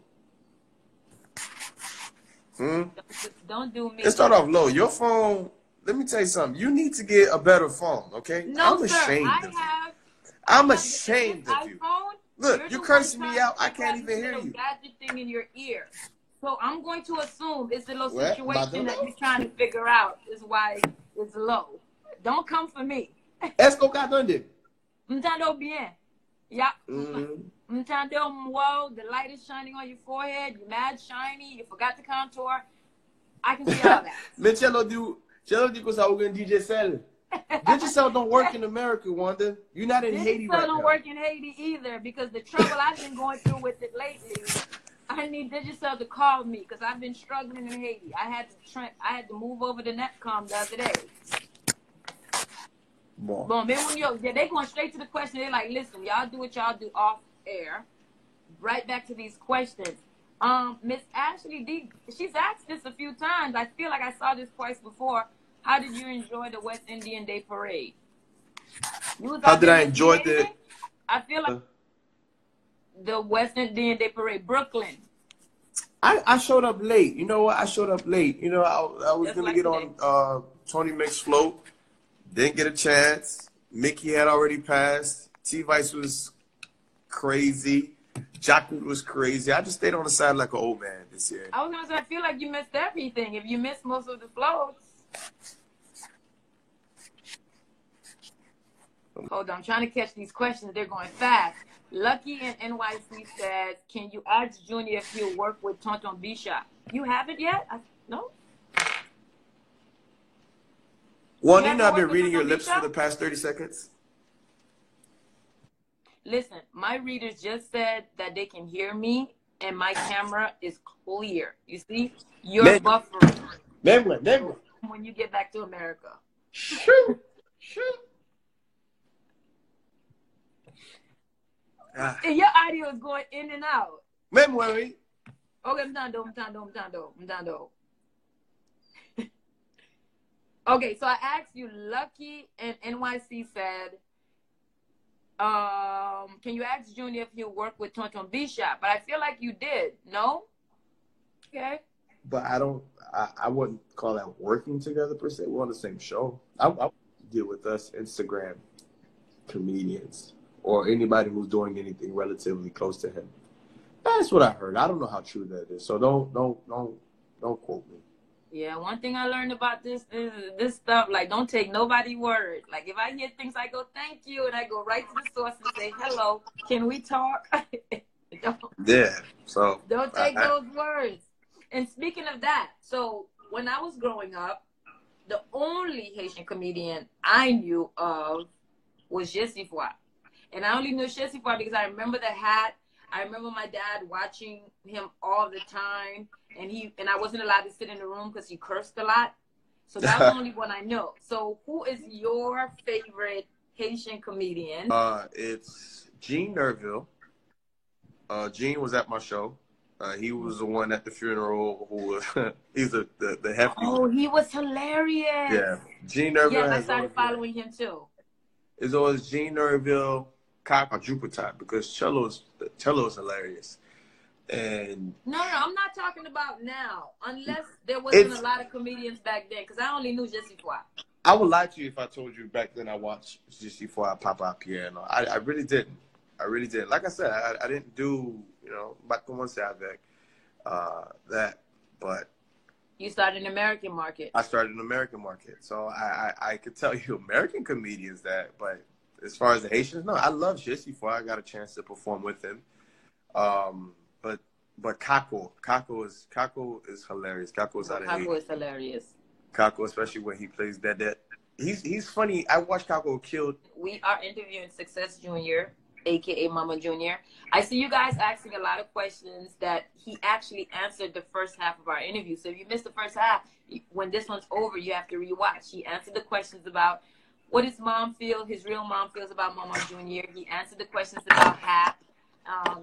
Don't do me. It start off low. Your phone, let me tell you something. You need to get a better phone, okay? No, I'm sir. ashamed of you. I'm ashamed of you. iPhone, Look, you cursing me out. I can't even hear you. Gadget thing in your ear. So I'm going to assume it's a little What? situation that you're trying to figure out is why it's low. Don't come for me. Esco Cadonde. M'tando bien. Yeah. M'tando wow, the light is shining on your forehead. You're mad shiny. You forgot the contour. I can see all that. But Cello di ko sa ugan DJ Cell. Digicel don't work in America, Wanda. You're not in Haiti right now. Digicel don't work in Haiti either because the trouble I've been going through with it lately. I need Digicel to call me because I've been struggling in Haiti. I had to move over to Netcom the other day. Bon, they're going straight to the question. They're like, listen, y'all do what y'all do off air. Right back to these questions. Miss Ashley D, she's asked this a few times. I feel like I saw this twice before. How did you enjoy the West Indian Day Parade? How did I enjoy the? I feel like the West Indian Day Parade, Brooklyn. I showed up late. You know what? I showed up late. You know, I was going to get on Tony Mix float. Didn't get a chance. Mickey had already passed. T-Vice was crazy. Jacqueline was crazy. I just stayed on the side like an old man this year. I was going to say, I feel like you missed everything. If you missed most of the floats. Hold on, I'm trying to catch these questions. They're going fast. Lucky in NYC says, can you ask Junior if he'll work with Tonton Bishop? You haven't yet? No? Well, you know I've been reading your lips for the past 30 seconds. Listen, my readers just said that they can hear me and my camera is clear. You see? You're buffering. When you get back to America. Shoot. And your audio is going in and out. Memory. Okay, I'm done. Okay, so I asked you, Lucky and NYC said, can you ask Junior if he'll work with Tonton Bishop? But I feel like you did, no? Okay. But I wouldn't call that working together per se. We're on the same show. I deal with us Instagram comedians or anybody who's doing anything relatively close to him. That's what I heard. I don't know how true that is. So don't quote me. Yeah, one thing I learned about this is this stuff, like, don't take nobody's word. Like, if I hear things, I go, thank you, and I go right to the source and say, hello, can we talk? Don't take those words. And speaking of that, so when I was growing up, the only Haitian comedian I knew of was Jessie Foy. And I only knew Jessie Foy because I remember the hat. I remember my dad watching him all the time, and I wasn't allowed to sit in the room because he cursed a lot. So that was the only one I know. So who is your favorite Haitian comedian? It's Gene Nerville. Gene was at my show. He was the one at the funeral who was he's the hefty. Oh, he was hilarious. Yeah, Gene Nerville. Yeah, I started following him too. It's always Gene Nerville, Cock Jupiter, because cello is hilarious. And no, I'm not talking about now. Unless there wasn't a lot of comedians back then, because I only knew Jessie Foy. I would lie to you if I told you back then I watched Jessie Foy, Papa Piano. I really didn't. Like I said, I didn't do, back on one side that, but you started an American market. I started an American market, so I could tell you American comedians that, but as far as the Haitians, no, I love Jessie Foy. I got a chance to perform with him. But Kako is hilarious. Kako is out of Haiti. Kako is hilarious. Kako, especially when he plays that. He's funny. I watched Kako killed. We are interviewing Success Junior, aka Mama Junior. I see you guys asking a lot of questions that he actually answered the first half of our interview. So if you missed the first half, when this one's over, you have to rewatch. He answered the questions about what his mom feels, his real mom feels about Mama Junior. He answered the questions about HAP.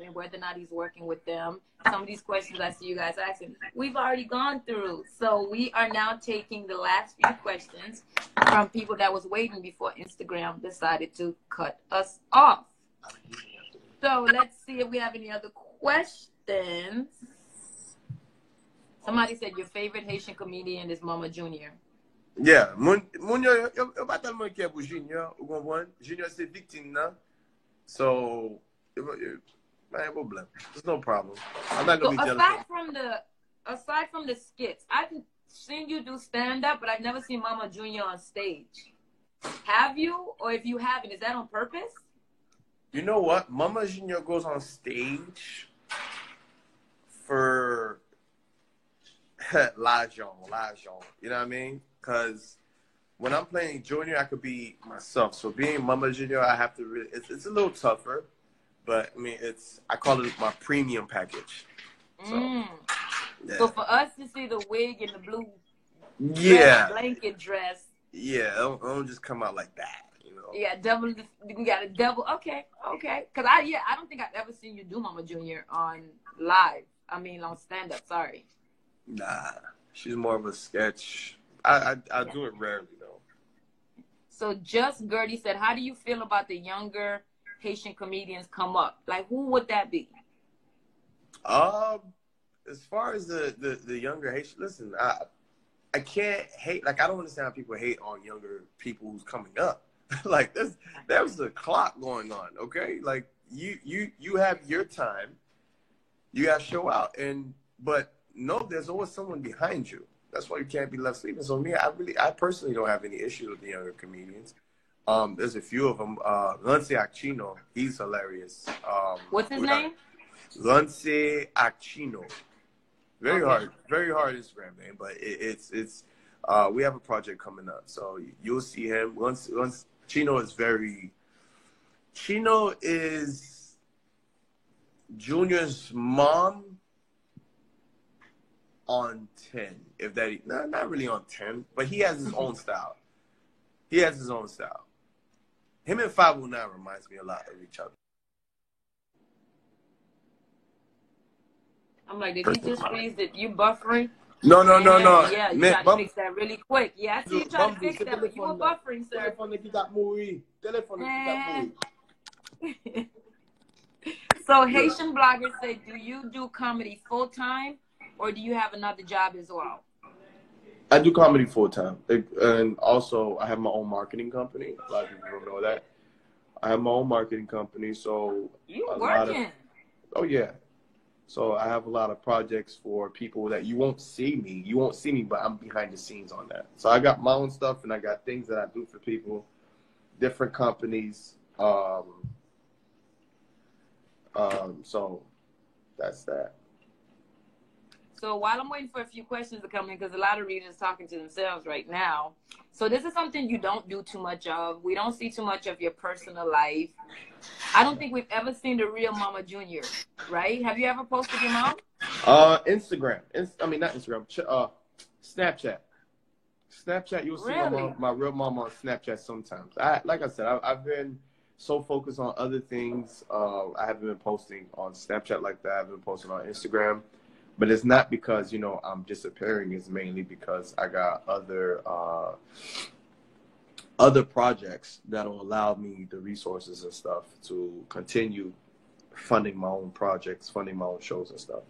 And whether or not he's working with them. Some of these questions I see you guys asking, we've already gone through. So we are now taking the last few questions from people that was waiting before Instagram decided to cut us off. So let's see if we have any other questions. Somebody said your favorite Haitian comedian is Mama Junior. Yeah, yo pas tellement care pour Junior, vous comprenez? Junior c'est victime là. So, pas un problème. There's no problem. I'm not So gonna be jealous. aside from the skits, I've seen you do stand up, but I've never seen Mama Junior on stage. Have you? Or if you haven't, is that on purpose? You know what? Mama Junior goes on stage for l'argent. You know what I mean? Because when I'm playing Junior, I could be myself. So being Mama Junior, I have to really, it's a little tougher, but I mean, I call it my premium package. So, yeah. So for us to see the wig and the blue blanket dress. Yeah, don't just come out like that, you know. Yeah, you got a double. Okay. Because I don't think I've ever seen you do Mama Junior on on stand up. Sorry. Nah, she's more of a sketch. I do it rarely though. So Just Gertie said, how do you feel about the younger Haitian comedians come up? Like, who would that be? As far as the younger Haitian, listen, I can't hate. Like, I don't understand how people hate on younger people who's coming up. Like, there's a clock going on. Okay, like you have your time. You got to show out, but no, there's always someone behind you. That's why you can't be left sleeping. So I personally don't have any issues with the younger comedians. There's a few of them. Lance Aquino, he's hilarious. What's his name? Lance Aquino. Very hard Instagram name, but it's we have a project coming up, so you'll see him. Once Chino is Junior's mom on 10, if that, not really on 10, but he has his own style. Him and 509 reminds me a lot of each other. I'm like, did you just freeze it? You buffering? No. Yeah, you got to fix that really quick. Yeah, I see you trying to fix that, but you were buffering, sir. So Haitian bloggers say, do you do comedy full time, or do you have another job as well? I do comedy full time, and also I have my own marketing company. A lot of people don't know that. I have my own marketing company, so you working? Oh yeah. So I have a lot of projects for people that you won't see me. You won't see me, but I'm behind the scenes on that. So I got my own stuff, and I got things that I do for people, different companies. So that's that. So while I'm waiting for a few questions to come in, because a lot of readers are talking to themselves right now. So this is something you don't do too much of. We don't see too much of your personal life. I don't think we've ever seen the real Mama Junior, right? Have you ever posted your mom? Instagram. Not Instagram. Snapchat. Snapchat, you'll see my real mom on Snapchat sometimes. Like I said, I've been so focused on other things. I haven't been posting on Snapchat like that. I've been posting on Instagram. But it's not because, I'm disappearing. It's mainly because I got other projects that'll allow me the resources and stuff to continue funding my own projects, funding my own shows and stuff.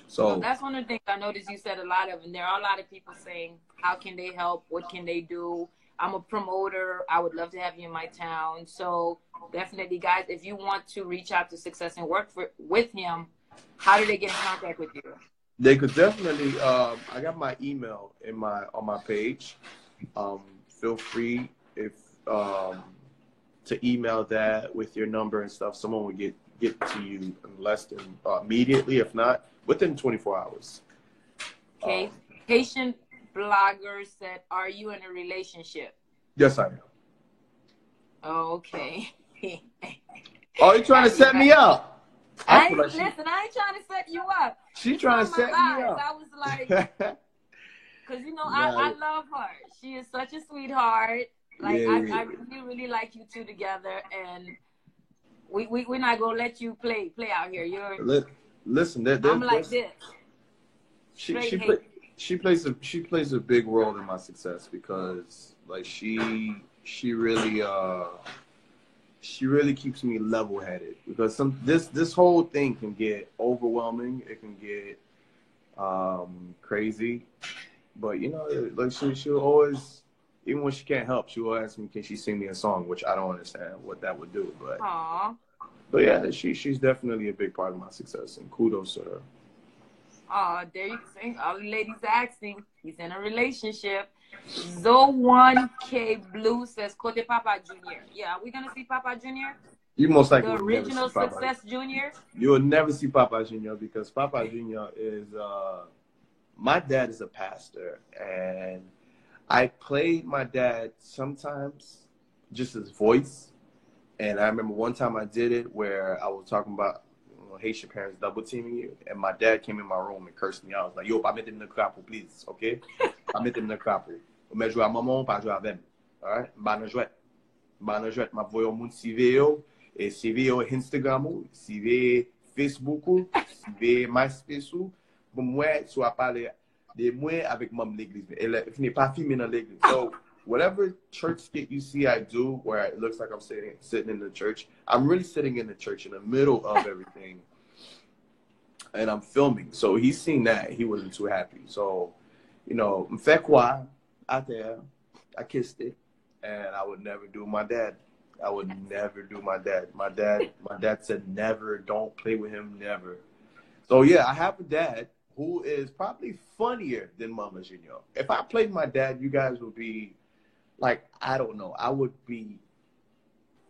So that's one of the things I noticed you said a lot of, and there are a lot of people saying, how can they help? What can they do? I'm a promoter. I would love to have you in my town. So definitely, guys, if you want to reach out to Success and work with him, how do they get in contact with you? They could definitely. I got my email on my page. Feel free to email that with your number and stuff. Someone will get to you in less than immediately, if not within 24 hours. Okay. Haitian blogger said, "Are you in a relationship?" Yes, I am. Okay. Oh, you trying to set me up? I ain't trying to set you up. She trying to set me up. I was like, because I love her. She is such a sweetheart. Like I really like you two together, and we're not gonna let you play out here. Listen, I'm like this. She plays a big role in my success because like she really she really keeps me level-headed, because this whole thing can get overwhelming. It can get crazy, but you know, like she'll always, even when she can't help, she'll ask me, can she sing me a song, which I don't understand what that would do, but Aw. but yeah, she's definitely a big part of my success, and kudos to her. Oh, there you sing. All the ladies asking. He's in a relationship. Zo1K Blue says, Kote Papa Jr. Yeah, are we going to see Papa Jr.? You most likely The will never original see Papa. Success Jr.? You will never see Papa Jr. because Papa Jr. is my dad is a pastor, and I played my dad sometimes just his voice. And I remember one time I did it where I was talking about, you know, Haitian parents double teaming you, and my dad came in my room and cursed me out. I was like, yo, pas mettre le crapaud, please, okay? Pas mettre le crapaud. Mais jouer à maman, pas jouer avec. All right? Ba nan jouet. Ba nan jouet. Ma voyo moun sive yo, et sive yo Instagram ou, sive Facebook ou, sive MySpace ou, pour moi, soit parler de moi avec mam l'église. Et là, il n'est pas filmé dans l'église. So, whatever church skit you see I do where it looks like I'm sitting in the church, I'm really sitting in the church in the middle of everything, and I'm filming. So he's seen that. He wasn't too happy. So, you know, m'fait quoi out there, I kissed it, and I would never do my dad. I would never do my dad. My dad said never, don't play with him, never. So yeah, I have a dad who is probably funnier than Mama Junior. If I played my dad, you guys would be like, I don't know, I would be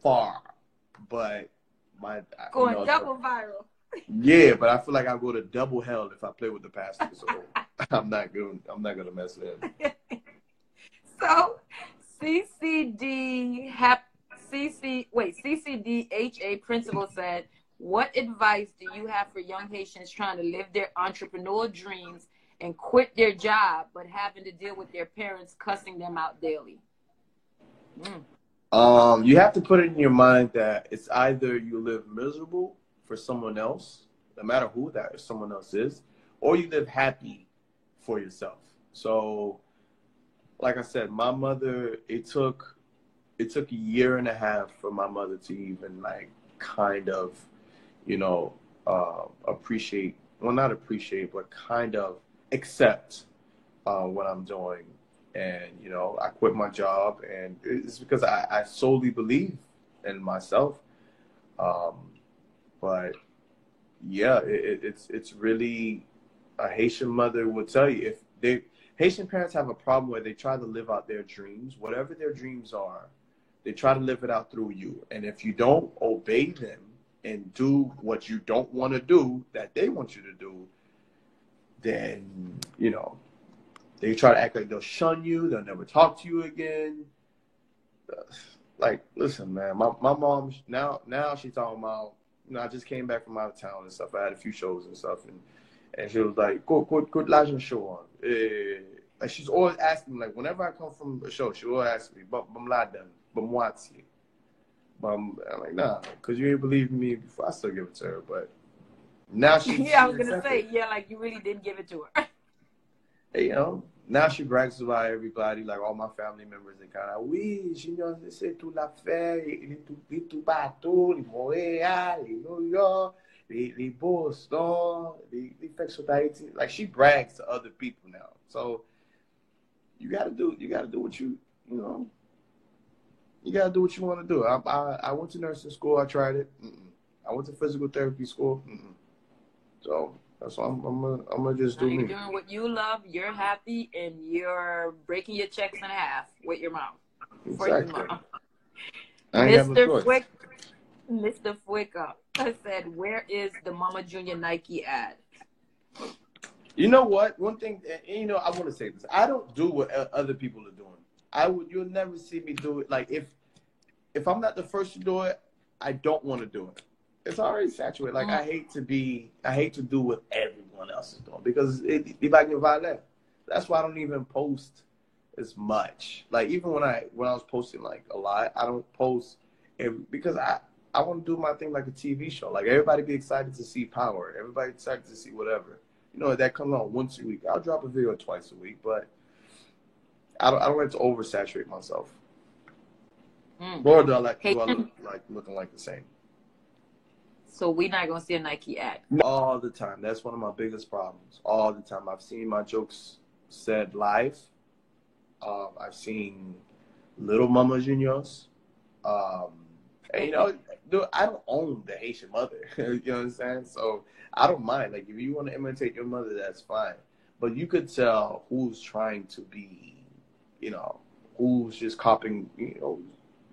far, but Going double viral. Yeah, but I feel like I'll go to double hell if I play with the pastor. So I'm not gonna mess with him. So CCDHA principal said, what advice do you have for young Haitians trying to live their entrepreneurial dreams and quit their job but having to deal with their parents cussing them out daily? You have to put it in your mind that it's either you live miserable for someone else, no matter who that someone else is, or you live happy for yourself. So, like I said, my mother, it took a year and a half for my mother to even like kind of, you know, appreciate, well, not appreciate, but kind of accept what I'm doing. And, you know, I quit my job, and it's because I solely believe in myself. But yeah, it's really, a Haitian mother will tell you, if Haitian parents have a problem where they try to live out their dreams, whatever their dreams are, they try to live it out through you. And if you don't obey them and do what you don't want to do, that they want you to do, then, you know, they try to act like they'll shun you. They'll never talk to you again. Like, listen, man, my mom, now she's talking about, you know, I just came back from out of town and stuff. I had a few shows and stuff. And she was like, go l'argent show on. And she's always asking me, like, whenever I come from a show, she always asks me, but I'm ladan, but moitié. But I'm like, nah, because you ain't believe me before. I still give it to her, but now she. Yeah, I was going to say, yeah, like you really did give it to her. You know, now she brags about everybody, like all my family members, they kind of, oui, Junior, c'est tout l'affaire, les tout bateau, les Montréal, les New York, les Boston, les facts with Haiti. Like, she brags to other people now. So you gotta do what you know, you gotta do what you want to do. I went to nursing school, I tried it. I went to physical therapy school. So that's what I'm gonna just do. You're doing what you love, you're happy, and you're breaking your checks in half with your mom. Exactly. Your mom. Mr. Fuica, I said, where is the Mama Junior Nike ad? You know what? One thing, you know, I want to say this. I don't do what other people are doing. You'll never see me do it. Like, if I'm not the first to do it, I don't want to do it. It's already saturated. Like, I hate to do what everyone else is doing, because that's why I don't even post as much. Like, even when I was posting like a lot, I don't post because I want to do my thing like a TV show. Like, everybody be excited to see Power. Everybody excited to see whatever. You know, that comes on once a week. I'll drop a video twice a week, but I don't like to oversaturate myself. Mm. Or do I Haitian. look like looking like the same? So we're not gonna see a Nike ad. All the time. That's one of my biggest problems. All the time. I've seen my jokes said live. I've seen Little Mama Juniors. And, you know, dude, I don't own the Haitian mother. You know what I'm saying? So I don't mind. Like, if you want to imitate your mother, that's fine. But you could tell who's trying to be, you know, who's just copying, you know,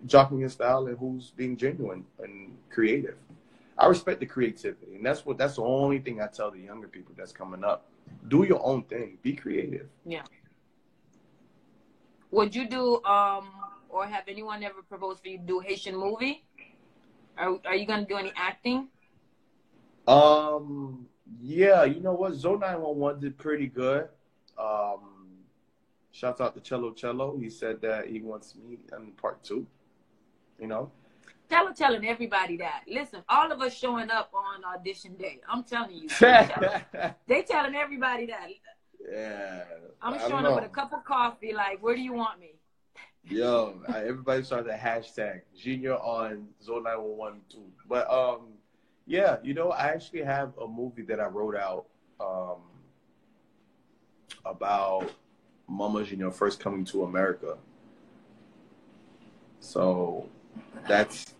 jocking your style, and who's being genuine and creative. I respect the creativity, and that's the only thing I tell the younger people that's coming up. Do your own thing. Be creative. Yeah. Would you do or have anyone ever proposed for you to do a Haitian movie? Are you gonna do any acting? Yeah, you know what? Zone 911 did pretty good. Shouts out to Cello. He said that he wants me in part 2. You know? Telling everybody that. Listen, all of us showing up on audition day. I'm telling you. They telling everybody that. Yeah. I'm showing up with a cup of coffee, like, where do you want me? Yo, everybody started the hashtag Junior on Zone 911 too. But yeah, you know, I actually have a movie that I wrote out about Mama Junior first coming to America. So that's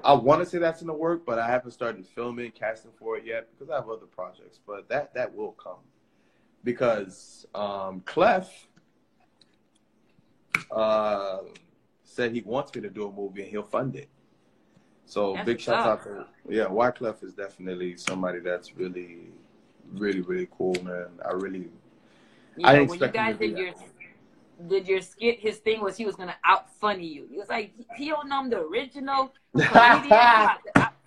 I want to say that's in the work, but I haven't started filming, casting for it yet because I have other projects. But that will come because Clef said he wants me to do a movie and he'll fund it. So that's big shout out to Wyclef is definitely somebody that's really, really, really cool, man. I didn't when expect you guys him to do that. did your skit, his thing was he was gonna out funny you. He was like, he don't know I'm the original comedian. Out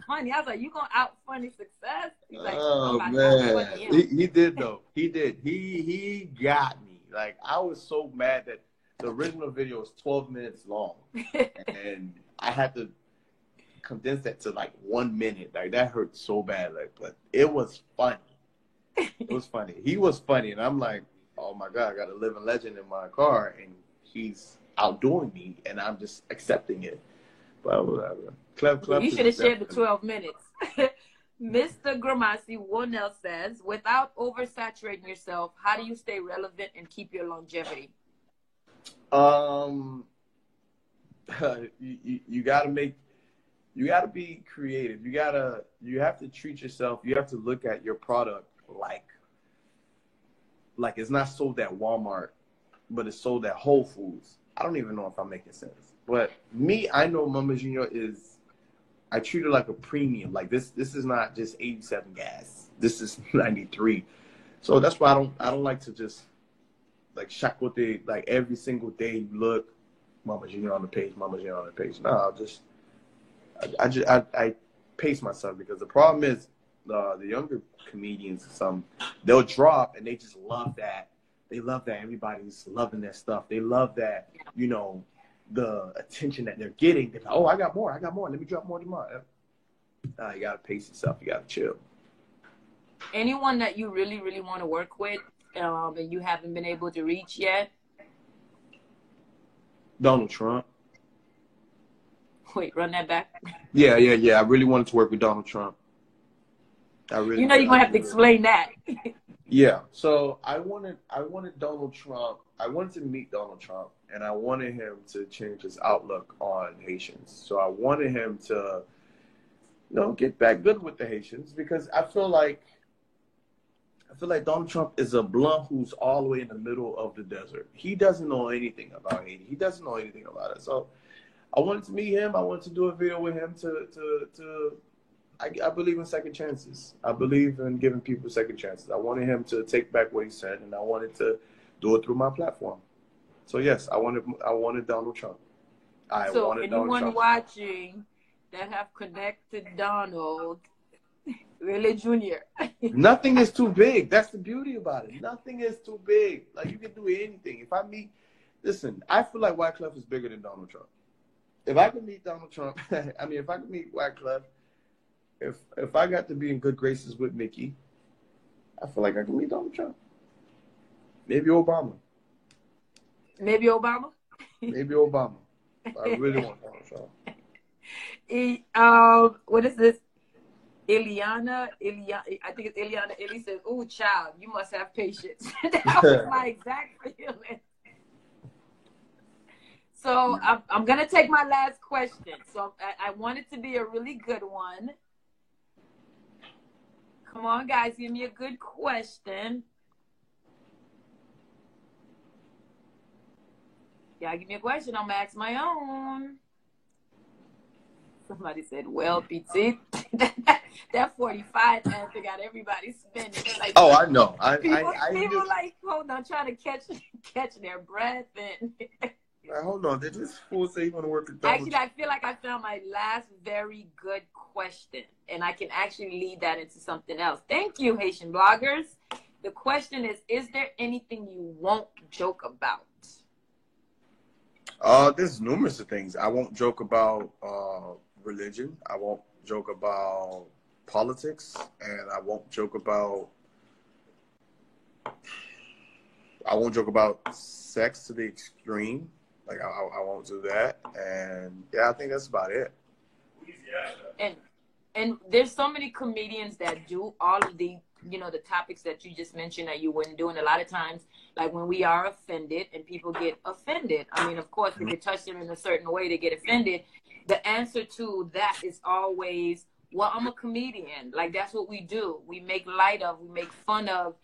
funny. I was like, you gonna out funny Success? He's like, Oh I'm man, out funny him. he did though. He did. He got me. Like I was so mad that the original video was 12 minutes long, and I had to condense that to like 1 minute. Like that hurt so bad. Like, but it was funny. It was funny. He was funny, and I'm like, oh my God, I got a living legend in my car, and he's outdoing me, and I'm just accepting it. But whatever. Clef You should have shared the 12 minutes. Mr. Gramassi Wonell says, without oversaturating yourself, how do you stay relevant and keep your longevity? You gotta be creative. You have to treat yourself. You have to look at your product like it's not sold at Walmart, but it's sold at Whole Foods. I don't even know if I'm making sense. But me, I know Mama Junior I treat it like a premium. Like this is not just 87 gas. This is 93. So that's why I don't like to just like shakote like every single day you look, Mama Junior on the page, Mama Junior on the page. No, I pace myself because the problem is the younger comedians, they'll drop and they just love that. They love that everybody's loving their stuff. They love that, you know, the attention that they're getting. They're like, oh, I got more. Let me drop more tomorrow. You gotta pace yourself. You gotta chill. Anyone that you really, really want to work with, and you haven't been able to reach yet? Donald Trump. Wait, run that back. Yeah. I really wanted to work with Donald Trump. You're gonna have to explain that. Yeah. So I wanted Donald Trump. I wanted to meet Donald Trump, and I wanted him to change his outlook on Haitians. So I wanted him to, you know, get back good with the Haitians because I feel like Donald Trump is a blunt who's all the way in the middle of the desert. He doesn't know anything about Haiti. He doesn't know anything about it. So I wanted to meet him. I wanted to do a video with him I believe in second chances. I believe in giving people second chances. I wanted him to take back what he said, and I wanted to do it through my platform. So yes, I wanted Donald Trump. So anyone watching that have connected Donald, really Junior. Nothing is too big. That's the beauty about it. Nothing is too big. Like you can do anything. Listen, I feel like Wyclef is bigger than Donald Trump. If I can meet Donald Trump, if I can meet Wyclef, if I got to be in good graces with Mickey, I feel like I can meet Donald Trump. Maybe Obama. Maybe Obama? Maybe Obama. I really want to go on the show. What is this? Ileana, I think it's Ileana. Illy says, "Ooh, child, you must have patience." That was my exact feeling. So I'm gonna take my last question. So I want it to be a really good one. Come on, guys, give me a good question. Yeah, give me a question. I'm gonna ask my own. Somebody said, "Well, PT." That 45 answer got everybody spinning. Like, Oh, I know. People knew. like, hold on, trying to catch their breath and. Hold on. Did this fool say he want to work at Actually, I feel like I found my last very good question, and I can actually lead that into something else. Thank you, Haitian bloggers. The question is there anything you won't joke about? There's numerous of things. I won't joke about religion. I won't joke about politics, and I won't joke about sex to the extreme. Like I won't do that. And yeah, I think that's about it. And there's so many comedians that do all of the the topics that you just mentioned that you wouldn't do. And a lot of times, like when we are offended and people get offended, I mean, of course, we could touch them in a certain way to get offended. The answer to that is always, well, I'm a comedian. Like, that's what we do. We make light of, we make fun of,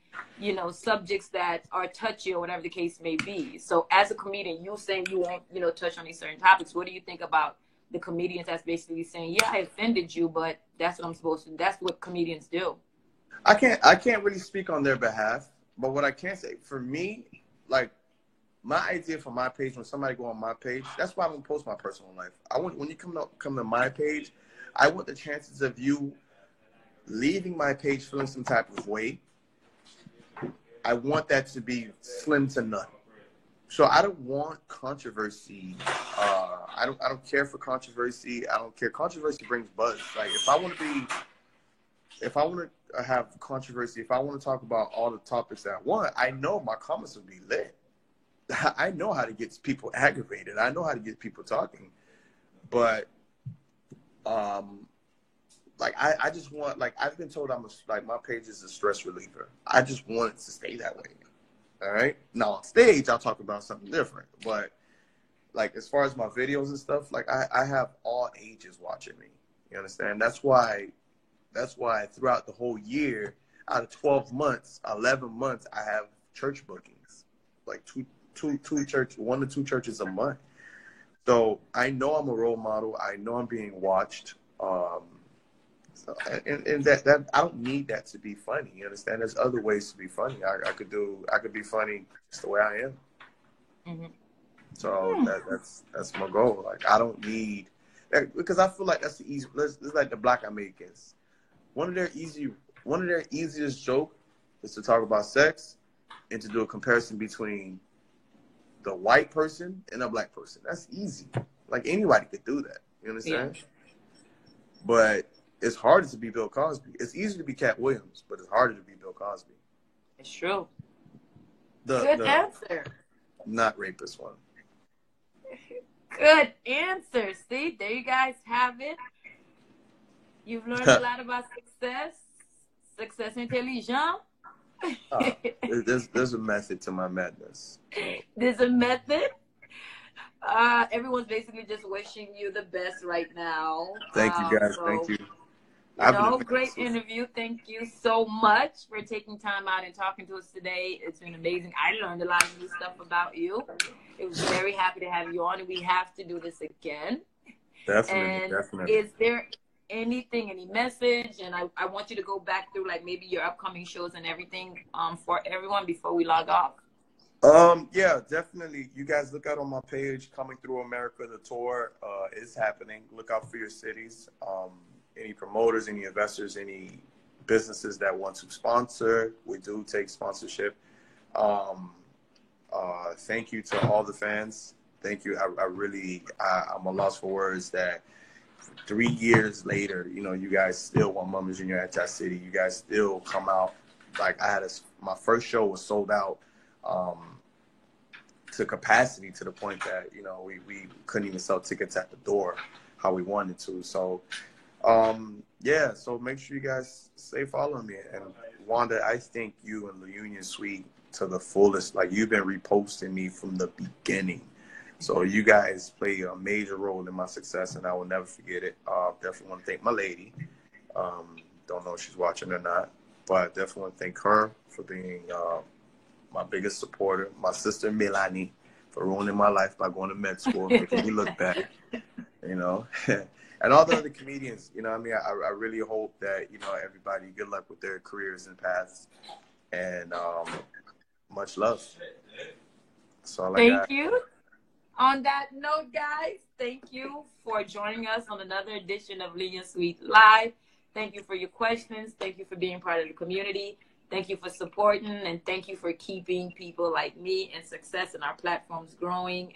subjects that are touchy or whatever the case may be. So as a comedian, you saying you won't, touch on these certain topics. What do you think about the comedians that's basically saying, yeah, I offended you, but that's what I'm supposed to do. That's what comedians do. I can't really speak on their behalf, but what I can say, for me, like, my idea for my page, when somebody go on my page, that's why I don't post my personal life. I want, when you come to my page, I want the chances of you leaving my page feeling some type of way. I want that to be slim to none. So I don't want controversy. I don't care for controversy. I don't care. Controversy brings buzz. Like, if I want to have controversy, if I want to talk about all the topics that I want, I know my comments will be lit. I know how to get people aggravated. I know how to get people talking. But, like, I just want, like, I've been told my page is a stress reliever. I just want it to stay that way. All right? Now, on stage, I'll talk about something different. But, like, as far as my videos and stuff, like, I have all ages watching me. You understand? That's why throughout the whole year, out of 12 months, 11 months, I have church bookings. Like, one to two churches a month. So I know I'm a role model. I know I'm being watched. And that I don't need that to be funny. You understand? There's other ways to be funny. I could be funny just the way I am. Mm-hmm. So that's my goal. Like, I don't need that, because I feel like that's the easy. It's like the Black Americans. One of their easiest joke is to talk about sex and to do a comparison between the white person and a black person. That's easy. Like, anybody could do that. You understand? Yeah. But it's harder to be Bill Cosby. It's easier to be Cat Williams, but it's harder to be Bill Cosby. It's true. Good answer. Not rapist one. Good answer. See, there you guys have it. You've learned a lot about success intelligent. There's a method to my madness. There's a method. Everyone's basically just wishing you the best right now. Thank you, guys. Thank you. Great interview. Thank you so much for taking time out and talking to us today. It's been amazing. I learned a lot of new stuff about you. It was very happy to have you on, and we have to do this again. Definitely. Is there anything, any message? And I want you to go back through, like, maybe your upcoming shows and everything for everyone before we log off. Yeah, definitely. You guys look out on my page, Coming Through America, the tour is happening. Look out for your cities. Any promoters, any investors, any businesses that want to sponsor, we do take sponsorship. Thank you to all the fans. Thank you. I'm a loss for words that 3 years later, you guys still want Mama Junior at That City. You guys still come out. Like, my first show was sold out. to capacity to the point that, you know, we couldn't even sell tickets at the door how we wanted to. So, yeah, so make sure you guys stay following me. And Wanda, I think you and the Union Suite to the fullest. Like, you've been reposting me from the beginning. So you guys play a major role in my success, and I will never forget it. Definitely want to thank my lady. Don't know if she's watching or not, but I definitely want to thank her for being my biggest supporter. My sister Melanie for ruining my life by going to med school, making me look bad, you know. And all the other comedians, you know what I mean? I really hope that, you know, everybody, good luck with their careers and paths. And much love. That's all I got. Thank you. On that note, guys, thank you for joining us on another edition of Union Suite Live. Thank you for your questions. Thank you for being part of the community. Thank you for supporting, and thank you for keeping people like me and success in our platforms growing.